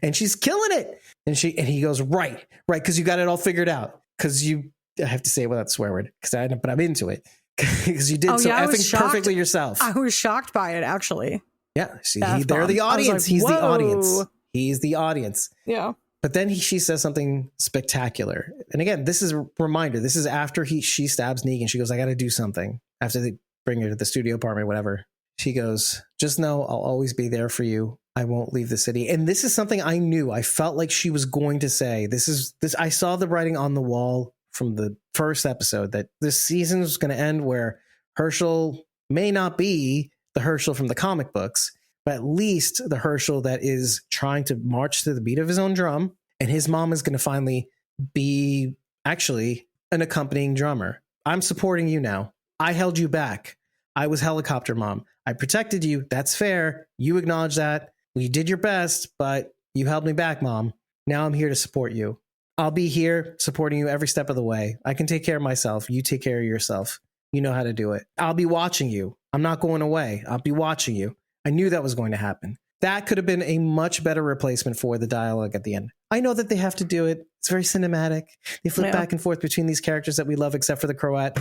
And she's killing it. And he goes, right. Cause you got it all figured out. Cause I have to say it without swear word. But I'm into it. Cause you did effing perfectly yourself. I was shocked by it actually. Yeah. See, they're the audience. He's the audience. He's the audience. Yeah. But then she says something spectacular. And again, this is a reminder. This is after she stabs Negan. She goes, I got to do something after they bring her to the studio apartment, whatever. She goes, just know I'll always be there for you. I won't leave the city. And this is something I knew. I felt like she was going to say, this. I saw the writing on the wall from the first episode that this season was going to end where Herschel may not be the Herschel from the comic books, but at least the Herschel that is trying to march to the beat of his own drum And his mom is going to finally be actually an accompanying drummer. I'm supporting you now. I held you back. I was helicopter mom. I protected you. That's fair. You acknowledge that. You did your best, but you held me back, mom. Now I'm here to support you. I'll be here supporting you every step of the way. I can take care of myself. You take care of yourself. You know how to do it. I'll be watching you. I'm not going away. I'll be watching you. I knew that was going to happen. That could have been a much better replacement for the dialogue at the end. I know that they have to do it. It's very cinematic. They flip back and forth between these characters that we love, except for the Croat.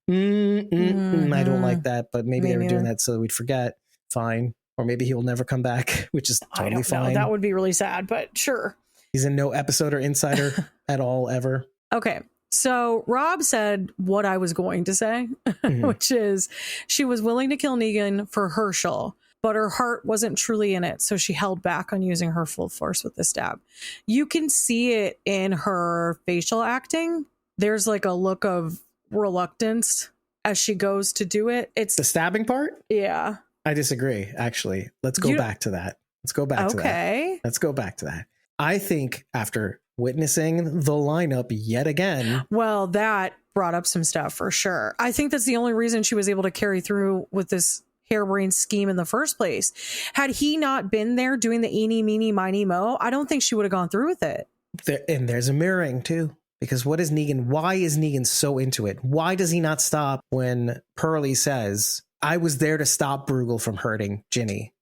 I don't like that, but maybe they were doing that so we'd forget. Fine. Or maybe he will never come back, which is totally fine. That would be really sad, but sure. He's in no episode or insider at all, ever. Okay. So Rob said what I was going to say, which is she was willing to kill Negan for Herschel, but her heart wasn't truly in it. So she held back on using her full force with the stab. You can see it in her facial acting. There's like a look of reluctance as she goes to do it. It's the stabbing part. Yeah. I disagree, actually. Let's go back to that. Let's go back to that. Let's go back to that. I think after witnessing the lineup yet again. Well, that brought up some stuff for sure. I think that's the only reason she was able to carry through with this harebrained scheme in the first place. Had he not been there doing the eeny, meeny, miny, mo, I don't think she would have gone through with it. And there's a mirroring too. Because what is Negan? Why is Negan so into it? Why does he not stop when Pearlie says, I was there to stop Bruegel from hurting Ginny?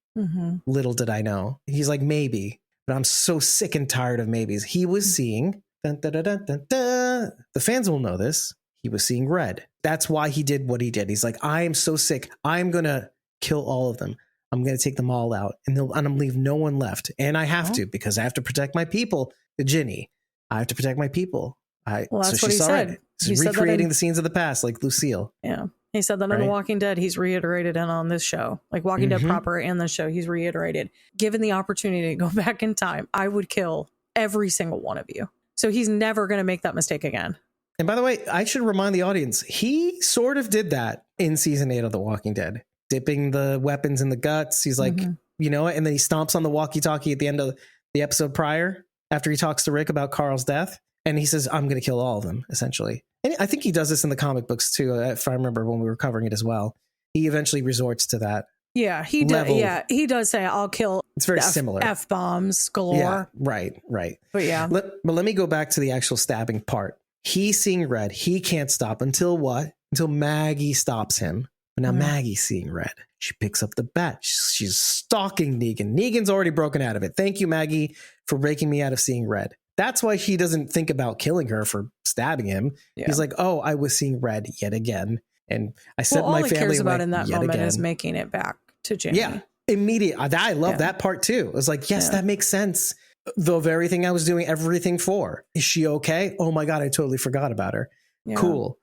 Little did I know. He's like, maybe. But I'm so sick and tired of maybes. He was seeing, the fans will know this, he was seeing red. That's why he did what he did. He's like, I am so sick. I'm going to kill all of them. I'm going to take them all out. And I'm going to leave no one left. And I have to, because I have to protect my people. Ginny, I have to protect my people. Well, that's what he said. He's recreating the scenes of the past, like Lucille. Yeah. He said that in The Walking Dead, he's reiterated it on this show, like Walking Dead proper and the show, he's reiterated, given the opportunity to go back in time, I would kill every single one of you. So he's never going to make that mistake again. And by the way, I should remind the audience, he sort of did that in season 8 of The Walking Dead, dipping the weapons in the guts. He's like, you know, and then he stomps on the walkie-talkie at the end of the episode prior, after he talks to Rick about Carl's death. And he says, I'm going to kill all of them, essentially. And I think he does this in the comic books, too, if I remember when we were covering it as well. He eventually resorts to that. Yeah, he does. Yeah, he does say, I'll kill. It's very similar. F-bombs galore. Yeah, right. But yeah. But let me go back to the actual stabbing part. He's seeing red. He can't stop until what? Until Maggie stops him. But now Maggie's seeing red. She picks up the bat. She's stalking Negan. Negan's already broken out of it. Thank you, Maggie, for breaking me out of seeing red. That's why he doesn't think about killing her for stabbing him. Yeah. He's like, oh, I was seeing red yet again. And I said my family. All he cares about in that moment is making it back to Jimmy. Yeah, immediate. I love that part too. I was like, yes, that makes sense. Of everything I was doing everything for. Is she okay? Oh my God, I totally forgot about her. Yeah. Cool.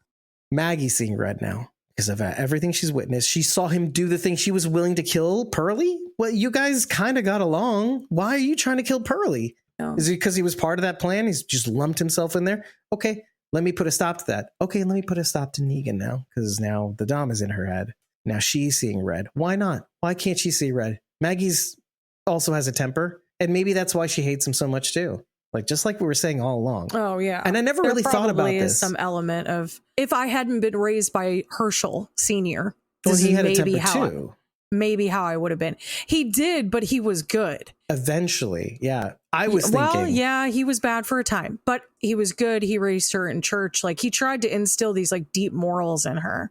Maggie's seeing red now because of everything she's witnessed. She saw him do the thing. She was willing to kill Pearlie. Well, you guys kind of got along. Why are you trying to kill Pearlie? No. Is it because he was part of that plan? He's just lumped himself in there. Okay, let me put a stop to that. Okay, let me put a stop to Negan now, because now the Dom is in her head. Now she's seeing red. Why not? Why can't she see red? Maggie's also has a temper, and maybe that's why she hates him so much too. Like, just like we were saying all along. Oh, yeah. And I never really thought about this. There is some element of, if I hadn't been raised by Herschel Sr., well, he had a temper too. Maybe how I would have been. He did, but he was good. Eventually, yeah. I was thinking. Well, yeah, he was bad for a time, but he was good. He raised her in church. Like, he tried to instill these like deep morals in her.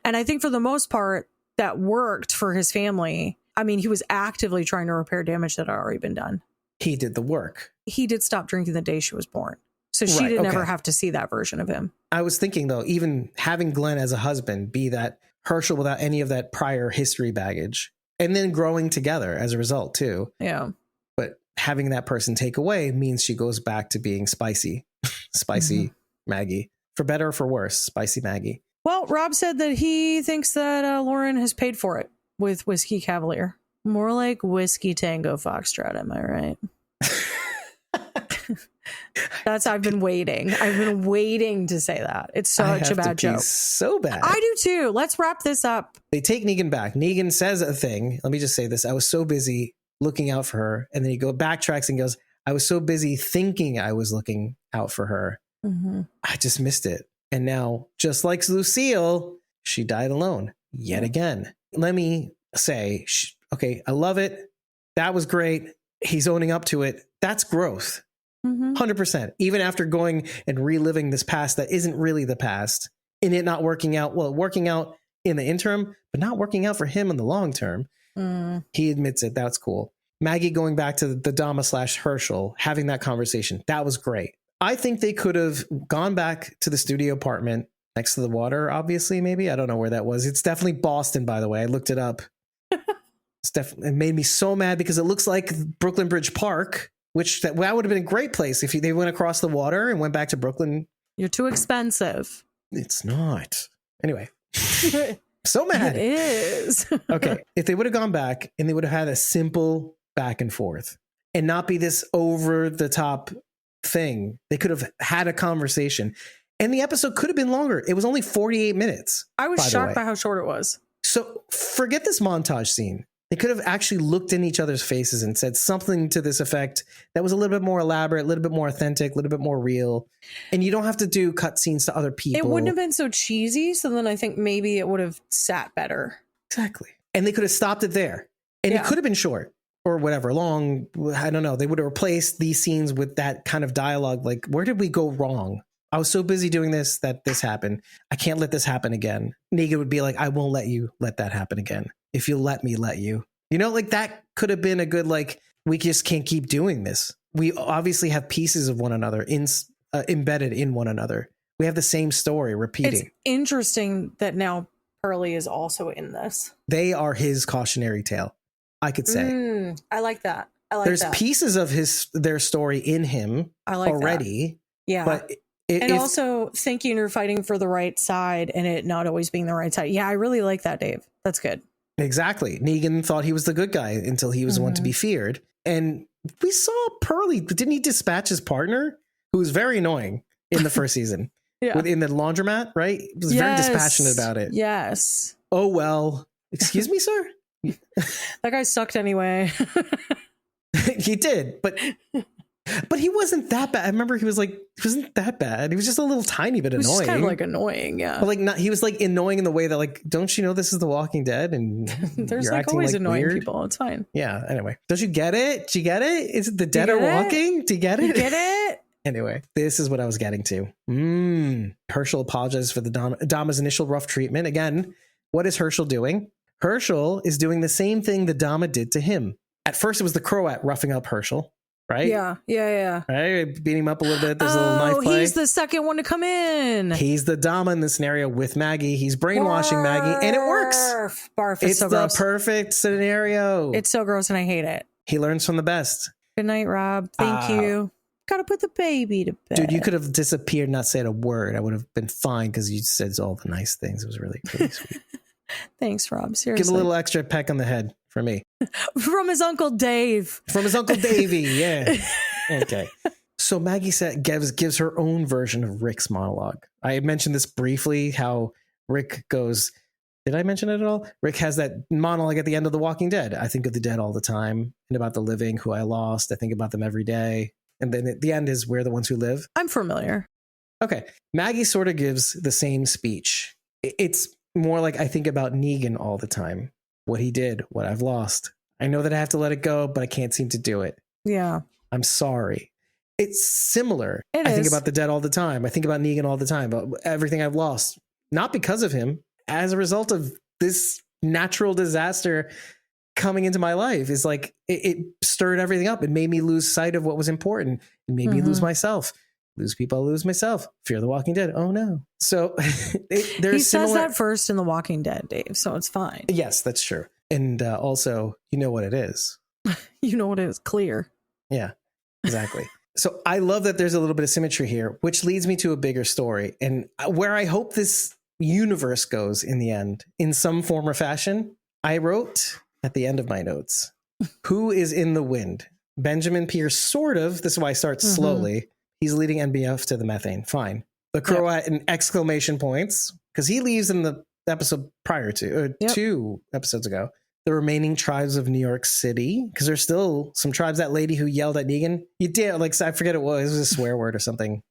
And I think for the most part, that worked for his family. I mean, he was actively trying to repair damage that had already been done. He did the work. He did stop drinking the day she was born. So she did never have to see that version of him. I was thinking, though, even having Glenn as a husband be that Herschel without any of that prior history baggage, and then growing together as a result, too. Yeah. But having that person take away means she goes back to being spicy Maggie. For better or for worse, spicy Maggie. Well, Rob said that he thinks that Lauren has paid for it with Whiskey Cavalier. More like Whiskey Tango Foxtrot, am I right? I've been waiting to say that. It's such a bad joke. So bad. I do too. Let's wrap this up. They take Negan back. Negan says a thing. Let me just say this. I was so busy looking out for her. And then he backtracks and goes, I was so busy thinking I was looking out for her. I just missed it. And now, just like Lucille, she died alone yet again. Let me say, okay, I love it. That was great. He's owning up to it. That's growth. 100%. Even after going and reliving this past that isn't really the past, and it not working out, well, working out in the interim, but not working out for him in the long term. He admits it. That's cool. Maggie going back to the Dama / Herschel, having that conversation. That was great. I think they could have gone back to the studio apartment next to the water, obviously, maybe. I don't know where that was. It's definitely Boston, by the way. I looked it up. It made me so mad because it looks like Brooklyn Bridge Park, which that would have been a great place if they went across the water and went back to Brooklyn. You're too expensive. It's not. Anyway, so mad. It is. Okay, if they would have gone back and they would have had a simple back and forth and not be this over the top thing, they could have had a conversation and the episode could have been longer. It was only 48 minutes. I was shocked by how short it was. So forget this montage scene. They could have actually looked in each other's faces and said something to this effect that was a little bit more elaborate, a little bit more authentic, a little bit more real. And you don't have to do cut scenes to other people. It wouldn't have been so cheesy. So then I think maybe it would have sat better. Exactly. And they could have stopped it there. And it could have been short or whatever, long. I don't know. They would have replaced these scenes with that kind of dialogue. Like, where did we go wrong? I was so busy doing this that this happened. I can't let this happen again. Negan would be like, I won't let you let that happen again. If you'll let me let you. You know, like that could have been a good, like, we just can't keep doing this. We obviously have pieces of one another embedded in one another. We have the same story repeating. It's interesting that now Pearlie is also in this. They are his cautionary tale, I could say. I like that. There's pieces of their story in him already. That. Yeah. But also thinking you're fighting for the right side and it not always being the right side. Yeah, I really like that, Dave. That's good. Exactly. Negan thought he was the good guy until he was the one to be feared. And we saw Pearlie. Didn't he dispatch his partner, who was very annoying in the first season? In the laundromat, right? He was very dispassionate about it. Yes. Oh, well. Excuse me, sir? That guy sucked anyway. He did, but he wasn't that bad. I remember he wasn't that bad. He was just a little tiny bit annoying. Just kind of like annoying, yeah. But like he was like annoying in the way that like, don't you know this is The Walking Dead? And there's you're like acting always like annoying weird. people. It's fine. Yeah. Anyway, don't you get it? Do you get it? Is it the dead are walking? Do you get it? You get it? Anyway, this is what I was getting to. Herschel apologizes for the Dama's initial rough treatment. Again, what is Herschel doing? Herschel is doing the same thing the Dama did to him. At first, it was the Croat roughing up Herschel, right? Yeah. Right? Beating him up a little bit. There's a little knife play. He's the second one to come in. He's the Dama in the scenario with Maggie. He's brainwashing Maggie, and it works. Barf. It's so the gross. perfect scenario. It's so gross, and I hate it. He learns from the best. Good night, Rob. Thank you. Gotta put the baby to bed. Dude, you could have disappeared, not said a word. I would have been fine because you said all the nice things. It was really, really sweet. Thanks, Rob. Seriously. Give a little extra peck on the head for me. From his Uncle Dave. From his Uncle Davey, yeah. Okay. So Maggie gives her own version of Rick's monologue. I had mentioned this briefly, how Rick goes, did I mention it at all? Rick has that monologue at the end of The Walking Dead. I think of the dead all the time and about the living who I lost. I think about them every day. And then at the end is we're the ones who live. I'm familiar. Okay. Maggie sort of gives the same speech. It's more like I think about Negan all the time. What he did, what I've lost. I know that I have to let it go, but I can't seem to do it. Yeah. I'm sorry. It's similar. I think about the dead all the time. I think about Negan all the time, about everything I've lost. Not because of him, as a result of this natural disaster coming into my life. Is like it stirred everything up. It made me lose sight of what was important. It made me lose myself. Lose people, I lose myself. Fear the Walking Dead. Oh no. So he says that first in The Walking Dead, Dave. So it's fine. Yes, that's true. And also, you know what it is. You know what it is. Clear. Yeah, exactly. So I love that there's a little bit of symmetry here, which leads me to a bigger story. And where I hope this universe goes in the end, in some form or fashion, I wrote at the end of my notes, who is in the wind? Benjamin Pierce, sort of. This is why I start slowly. He's leading NBF to the methane. Fine. The Croat in exclamation points, because he leaves in the episode prior to, 2 episodes ago. the remaining tribes of New York City, because there's still some tribes. That lady who yelled at Negan, you dare, like, I forget it was a swear word or something.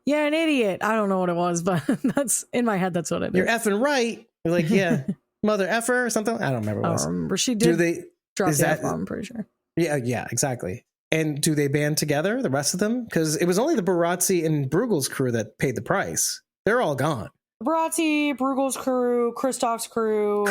Yeah, an idiot. I don't know what it was, but that's in my head. That's what it is. You're effing right. You're like, yeah, mother effer or something. I don't remember what it was. I don't remember. She did drop the F-bomb, I'm pretty sure. Yeah, exactly. And do they band together, the rest of them? Because it was only the Barazzi and Bruegel's crew that paid the price. They're all gone. Barazzi, Bruegel's crew, Kristoff's crew.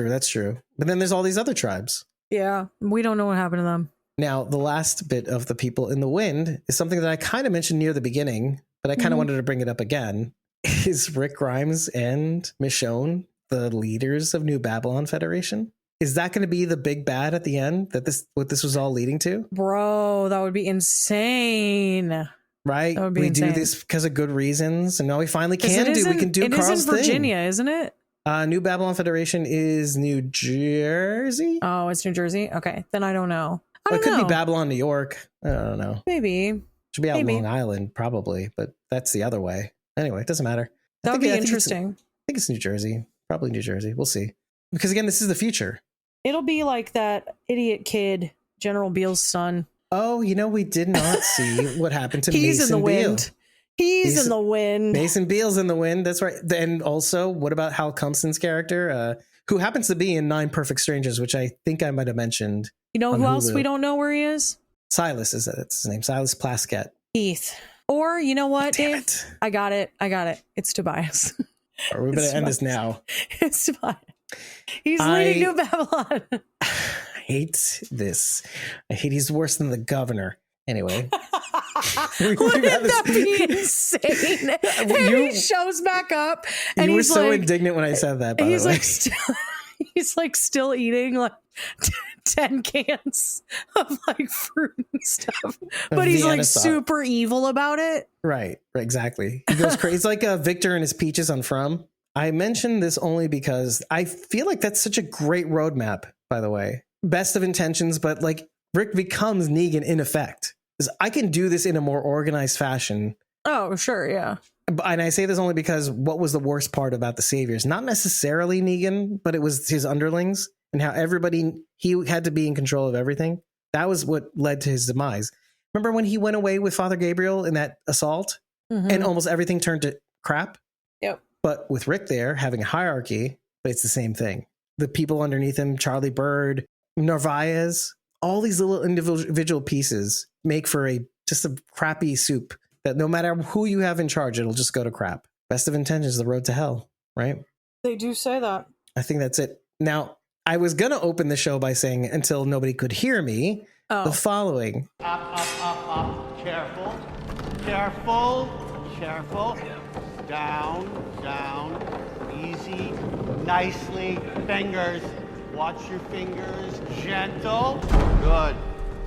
That's true. But then there's all these other tribes. Yeah, we don't know what happened to them. Now, the last bit of the people in the wind is something that I kind of mentioned near the beginning, but I kind of wanted to bring it up again. Is Rick Grimes and Michonne the leaders of New Babylon Federation? Is that going to be the big bad at the end? What this was all leading to? Bro, that would be insane. Right? That would be we insane. do this because of good reasons, and now we finally we can do Carl's It is in Virginia, isn't it? New Babylon Federation is New Jersey. Oh, it's New Jersey? Okay, then I don't know. It could be Babylon, New York. I don't know. Maybe. Should be out Long Island, probably, but that's the other way. Anyway, it doesn't matter. That would be interesting. I think it's New Jersey. Probably New Jersey. We'll see. Because again, this is the future. It'll be like that idiot kid, General Beale's son. Oh, we did not see what happened to He's Mason in the Beale. wind. He's in the wind. Mason Beale's in the wind. That's right. And also, what about Hal Cumpson's character, who happens to be in 9 Perfect Strangers, which I think I might have mentioned. You know who else we don't know where he is? Silas that's his name. Silas Plaskett. Heath. Or you know what, Damn Dave? it. I got it. It's Tobias. Or we better end this now. It's Tobias. He's leading New Babylon. I hate this. He's worse than the governor. Anyway. Wouldn't that be insane? And he shows back up and you were he's so like, indignant when I said that, by the way. He's like still eating like 10 cans of like fruit and stuff, but he's like super evil about it. Right, exactly. He goes crazy. He's like Victor and his peaches on From. I mentioned this only because I feel like that's such a great roadmap, by the way. Best of intentions, but like Rick becomes Negan in effect. I can do this in a more organized fashion. Oh, sure, yeah. And I say this only because what was the worst part about the Saviors? Not necessarily Negan, but it was his underlings and how he had to be in control of everything. That was what led to his demise. Remember when he went away with Father Gabriel in that assault and almost everything turned to crap? Yep. But with Rick there having a hierarchy, but it's the same thing. The people underneath him, Charlie Bird, Narvaez, all these little individual pieces make for just a crappy soup that no matter who you have in charge, it'll just go to crap. Best of intentions, the road to hell, right? They do say that. I think that's it. Now, I was going to open the show by saying, until nobody could hear me, the following. Up. Careful. Careful. Careful. Down. Easy. Nicely. Fingers. Watch your fingers. Gentle. Good.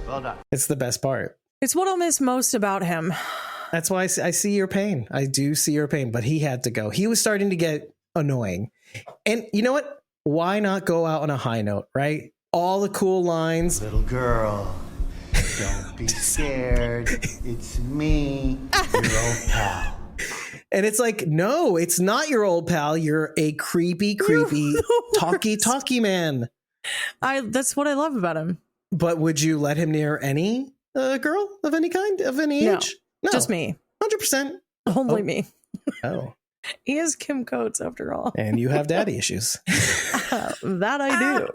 Well done. It's the best part. It's what I'll miss most about him. That's why I see your pain. I do see your pain, but he had to go. He was starting to get annoying. And you know what? Why not go out on a high note, right? All the cool lines. Little girl, don't be scared. It's me, your old pal. And it's like, no, it's not your old pal. You're a creepy, talky man. That's what I love about him. But would you let him near any girl of any kind, of any age? No. Just me. 100%. Only me. Oh. He is Kim Coates after all. And you have daddy issues. That I do.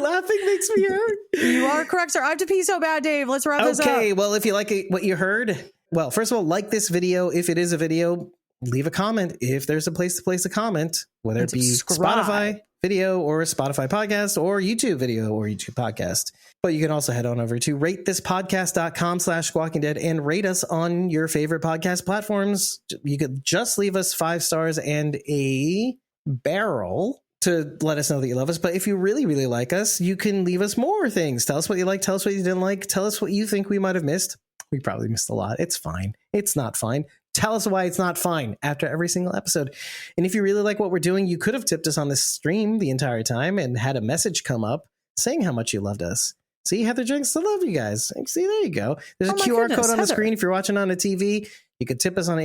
Laughing makes me hurt. You are correct, sir. I have to pee so bad, Dave. Let's wrap this up. Okay, well, if you like what you heard, well, first of all, like this video. If it is a video, leave a comment. If there's a place to place a comment, whether it be Spotify video or Spotify podcast or YouTube video or YouTube podcast. But you can also head on over to ratethispodcast.com/squawking dead and rate us on your favorite podcast platforms. You could just leave us 5 stars and a barrel to let us know that you love us. But if you really, really like us, you can leave us more things. Tell us what you like. Tell us what you didn't like. Tell us what you think we might have missed. We probably missed a lot. It's fine. It's not fine. Tell us why it's not fine after every single episode. And if you really like what we're doing, you could have tipped us on this stream the entire time and had a message come up saying how much you loved us. See, Heather Jenks, I love you guys. See, there you go. There's a QR code on the screen. If you're watching on a TV, you could tip us on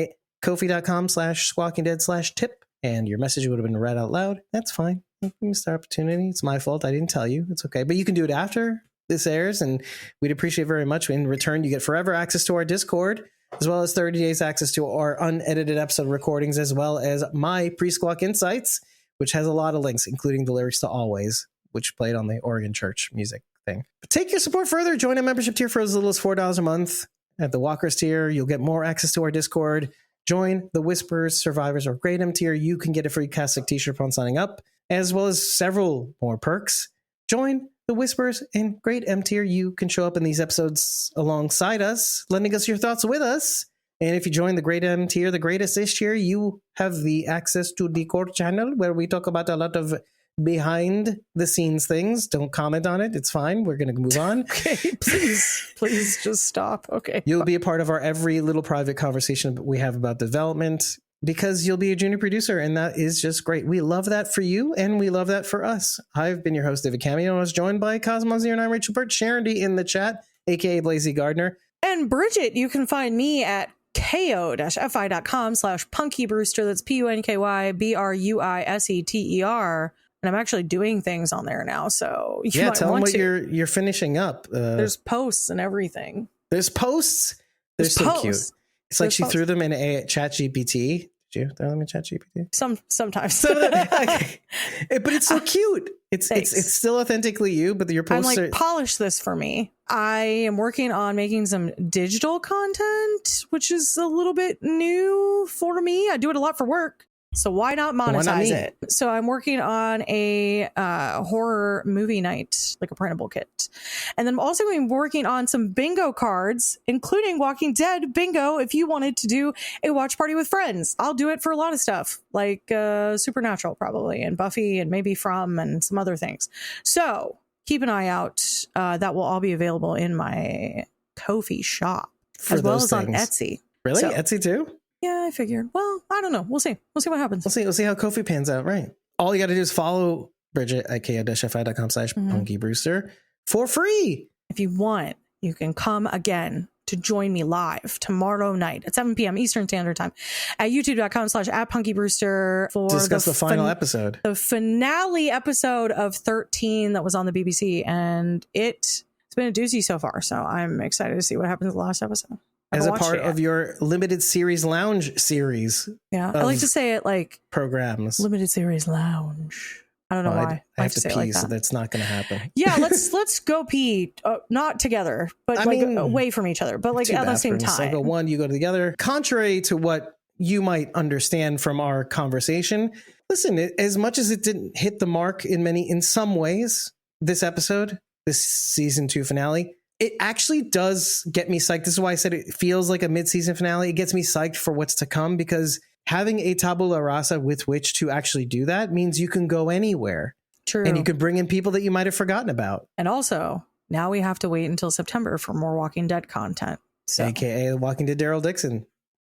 kofi.com/squawkingdead/tip, and your message would have been read out loud. That's fine. Missed opportunity. It's my fault. I didn't tell you. It's okay. But you can do it after this airs, and we'd appreciate very much. In return, you get forever access to our Discord, as well as 30 days access to our unedited episode recordings, as well as my Pre-Squawk Insights, which has a lot of links, including the lyrics to Always, which played on the Oregon Church music thing. But take your support further. Join a membership tier for as little as $4 a month. At the Walkers tier, you'll get more access to our Discord. Join the Whispers, Survivors, or Great M tier. You can get a free Catholic t-shirt upon signing up, as well as several more perks. Join the Whispers and Great M tier. You can show up in these episodes alongside us, lending us your thoughts with us. And if you join the Great M tier, the greatest this tier, you have the access to the core channel where we talk about a lot of behind the scenes things. Don't comment on it. It's fine. We're going to move on. Okay, please just stop. Okay. You'll be a part of our every little private conversation we have about development, because you'll be a junior producer, and that is just great. We love that for you, and we love that for us. I've been your host, David Cameo. I was joined by Cosmo09, Rachel Burt, Sharondy in the chat, aka Blazy Gardner. And Bridget, you can find me at ko-fi.com/punkybrewster. That's PUNKYBRUISETER. And I'm actually doing things on there now, so you might tell want them what to. you're finishing up. There's posts and everything. There's posts. They're so posts. cute. It's like she posts. threw them in a ChatGPT. Did you throw them in ChatGPT? Sometimes. Okay. But it's so cute. It's Thanks. still authentically you, but your posts I'm are... polish this for me. I am working on making some digital content, which is a little bit new for me. I do it a lot for work, so why not monetize it? So I'm working on a horror movie night, like a printable kit. And then I'm also working on some bingo cards, including Walking Dead bingo. If you wanted to do a watch party with friends, I'll do it for a lot of stuff, like Supernatural probably, and Buffy, and maybe From, and some other things. So keep an eye out. That will all be available in my Ko-fi shop, as well as on Etsy. Really? So, Etsy too? yeah, I figured. Well, I don't know. We'll see. We'll see what happens. We'll see how Ko-fi pans out, right? All you got to do is follow Bridget at ko-fi.com/punkybrewster for free. If you want, you can come again to join me live tomorrow night at 7 p.m. Eastern Standard Time at youtube.com/@punkybrewster for discuss the final episode. The finale episode of 13 that was on the BBC. And it's been a doozy so far. So I'm excited to see what happens in the last episode. As a part of your limited series lounge series. Yeah, I like to say it like programs. Limited series lounge. I don't know why. I have to say pee, it like that. so that's not going to happen. Yeah, let's go pee. Not together, but away from each other, but like at the same time. I go one, you go to the other. Contrary to what you might understand from our conversation, listen, as much as it didn't hit the mark in some ways, this episode, this season 2 finale, it actually does get me psyched. This is why I said it feels like a mid-season finale. It gets me psyched for what's to come, because having a tabula rasa with which to actually do that means you can go anywhere. True. And you can bring in people that you might have forgotten about. And also, now we have to wait until September for more Walking Dead content. So. AKA Walking Dead Daryl Dixon.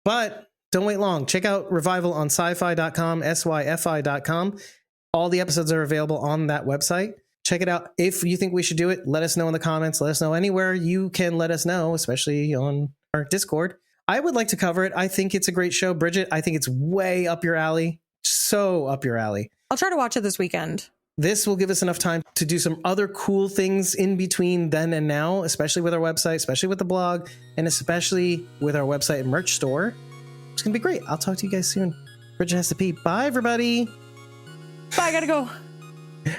But don't wait long. Check out Revival on sci-fi.com, syfi.com. All the episodes are available on that website. Check it out. If you think we should do it, let us know in the comments. Let us know anywhere you can let us know, especially on our Discord. I would like to cover it. I think it's a great show. Bridget, I think it's way up your alley. So up your alley. I'll try to watch it this weekend. This will give us enough time to do some other cool things in between then and now, especially with our website, especially with the blog, and especially with our website and merch store. It's going to be great. I'll talk to you guys soon. Bridget has to pee. Bye, everybody. Bye, I gotta go.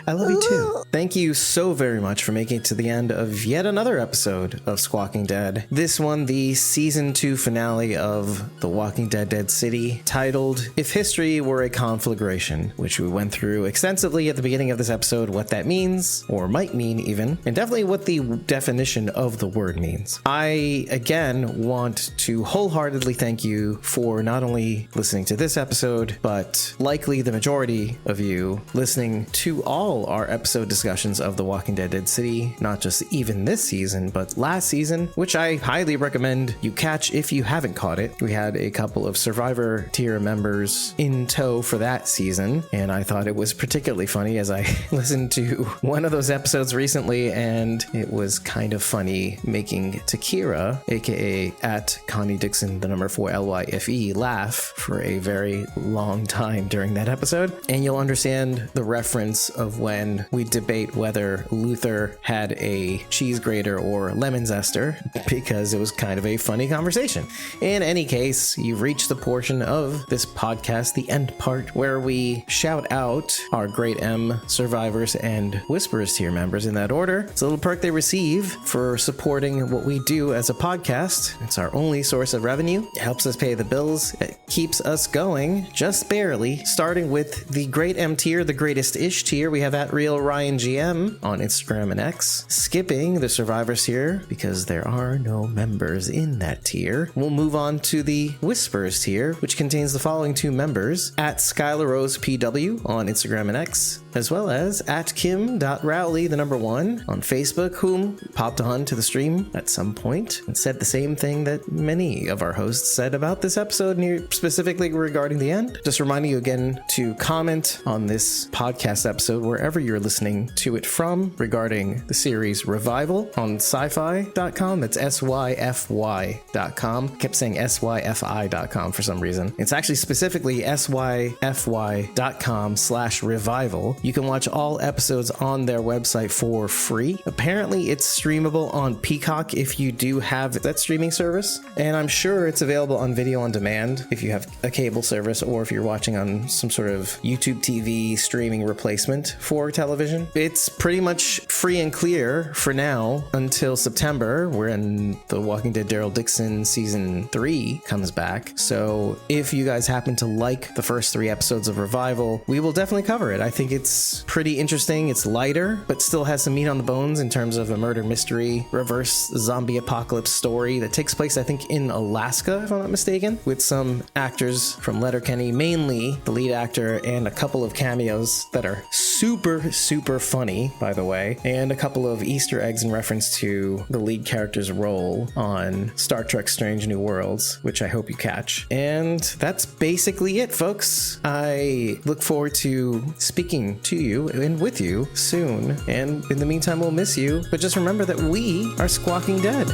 I love you too. Thank you so very much for making it to the end of yet another episode of Squawking Dead. This one, the season 2 finale of The Walking Dead Dead City, titled If History Were a Conflagration, which we went through extensively at the beginning of this episode, what that means, or might mean even, and definitely what the definition of the word means. I, again, want to wholeheartedly thank you for not only listening to this episode, but likely the majority of you listening to all all our episode discussions of The Walking Dead Dead City, not just even this season, but last season, which I highly recommend you catch if you haven't caught it. We had a couple of Survivor tier members in tow for that season, and I thought it was particularly funny as I listened to one of those episodes recently, and it was kind of funny making Takira, aka at Connie Dixon, the number 4 LYFE, laugh for a very long time during that episode. And you'll understand the reference of when we debate whether Luther had a cheese grater or lemon zester, because it was kind of a funny conversation. In any case, you've reached the portion of this podcast, the end part, where we shout out our Great M survivors and Whisperers tier members in that order. It's a little perk they receive for supporting what we do as a podcast. It's our only source of revenue. It helps us pay the bills. It keeps us going just barely. Starting with the Great M tier, the Greatest Ish tier, we have at Real Ryan GM on Instagram and X. Skipping the Survivors tier because there are no members in that tier. We'll move on to the Whispers tier, which contains the following 2 members: at Skylar Rose PW on Instagram and X, as well as at Kim.Rowley, the number 1 on Facebook, whom popped on to the stream at some point and said the same thing that many of our hosts said about this episode, specifically regarding the end. Just reminding you again to comment on this podcast episode wherever you're listening to it from regarding the series Revival on sci-fi.com. That's syfy.com. Kept saying syfi.com for some reason. It's actually specifically syfy.com/revival. You can watch all episodes on their website for free. Apparently it's streamable on Peacock if you do have that streaming service, and I'm sure it's available on video on demand if you have a cable service, or if you're watching on some sort of YouTube TV streaming replacement for television. It's pretty much free and clear for now until September, when The Walking Dead Daryl Dixon season 3 comes back. So if you guys happen to like the first 3 episodes of Revival, we will definitely cover it. I think it's pretty interesting. It's lighter, but still has some meat on the bones in terms of a murder mystery, reverse zombie apocalypse story that takes place, I think, in Alaska, if I'm not mistaken, with some actors from Letterkenny, mainly the lead actor, and a couple of cameos that are super, super funny, by the way, and a couple of Easter eggs in reference to the lead character's role on Star Trek Strange New Worlds, which I hope you catch. And that's basically it, folks. I look forward to speaking to you and with you soon, and in the meantime, we'll miss you, but just remember that we are Squawking Dead.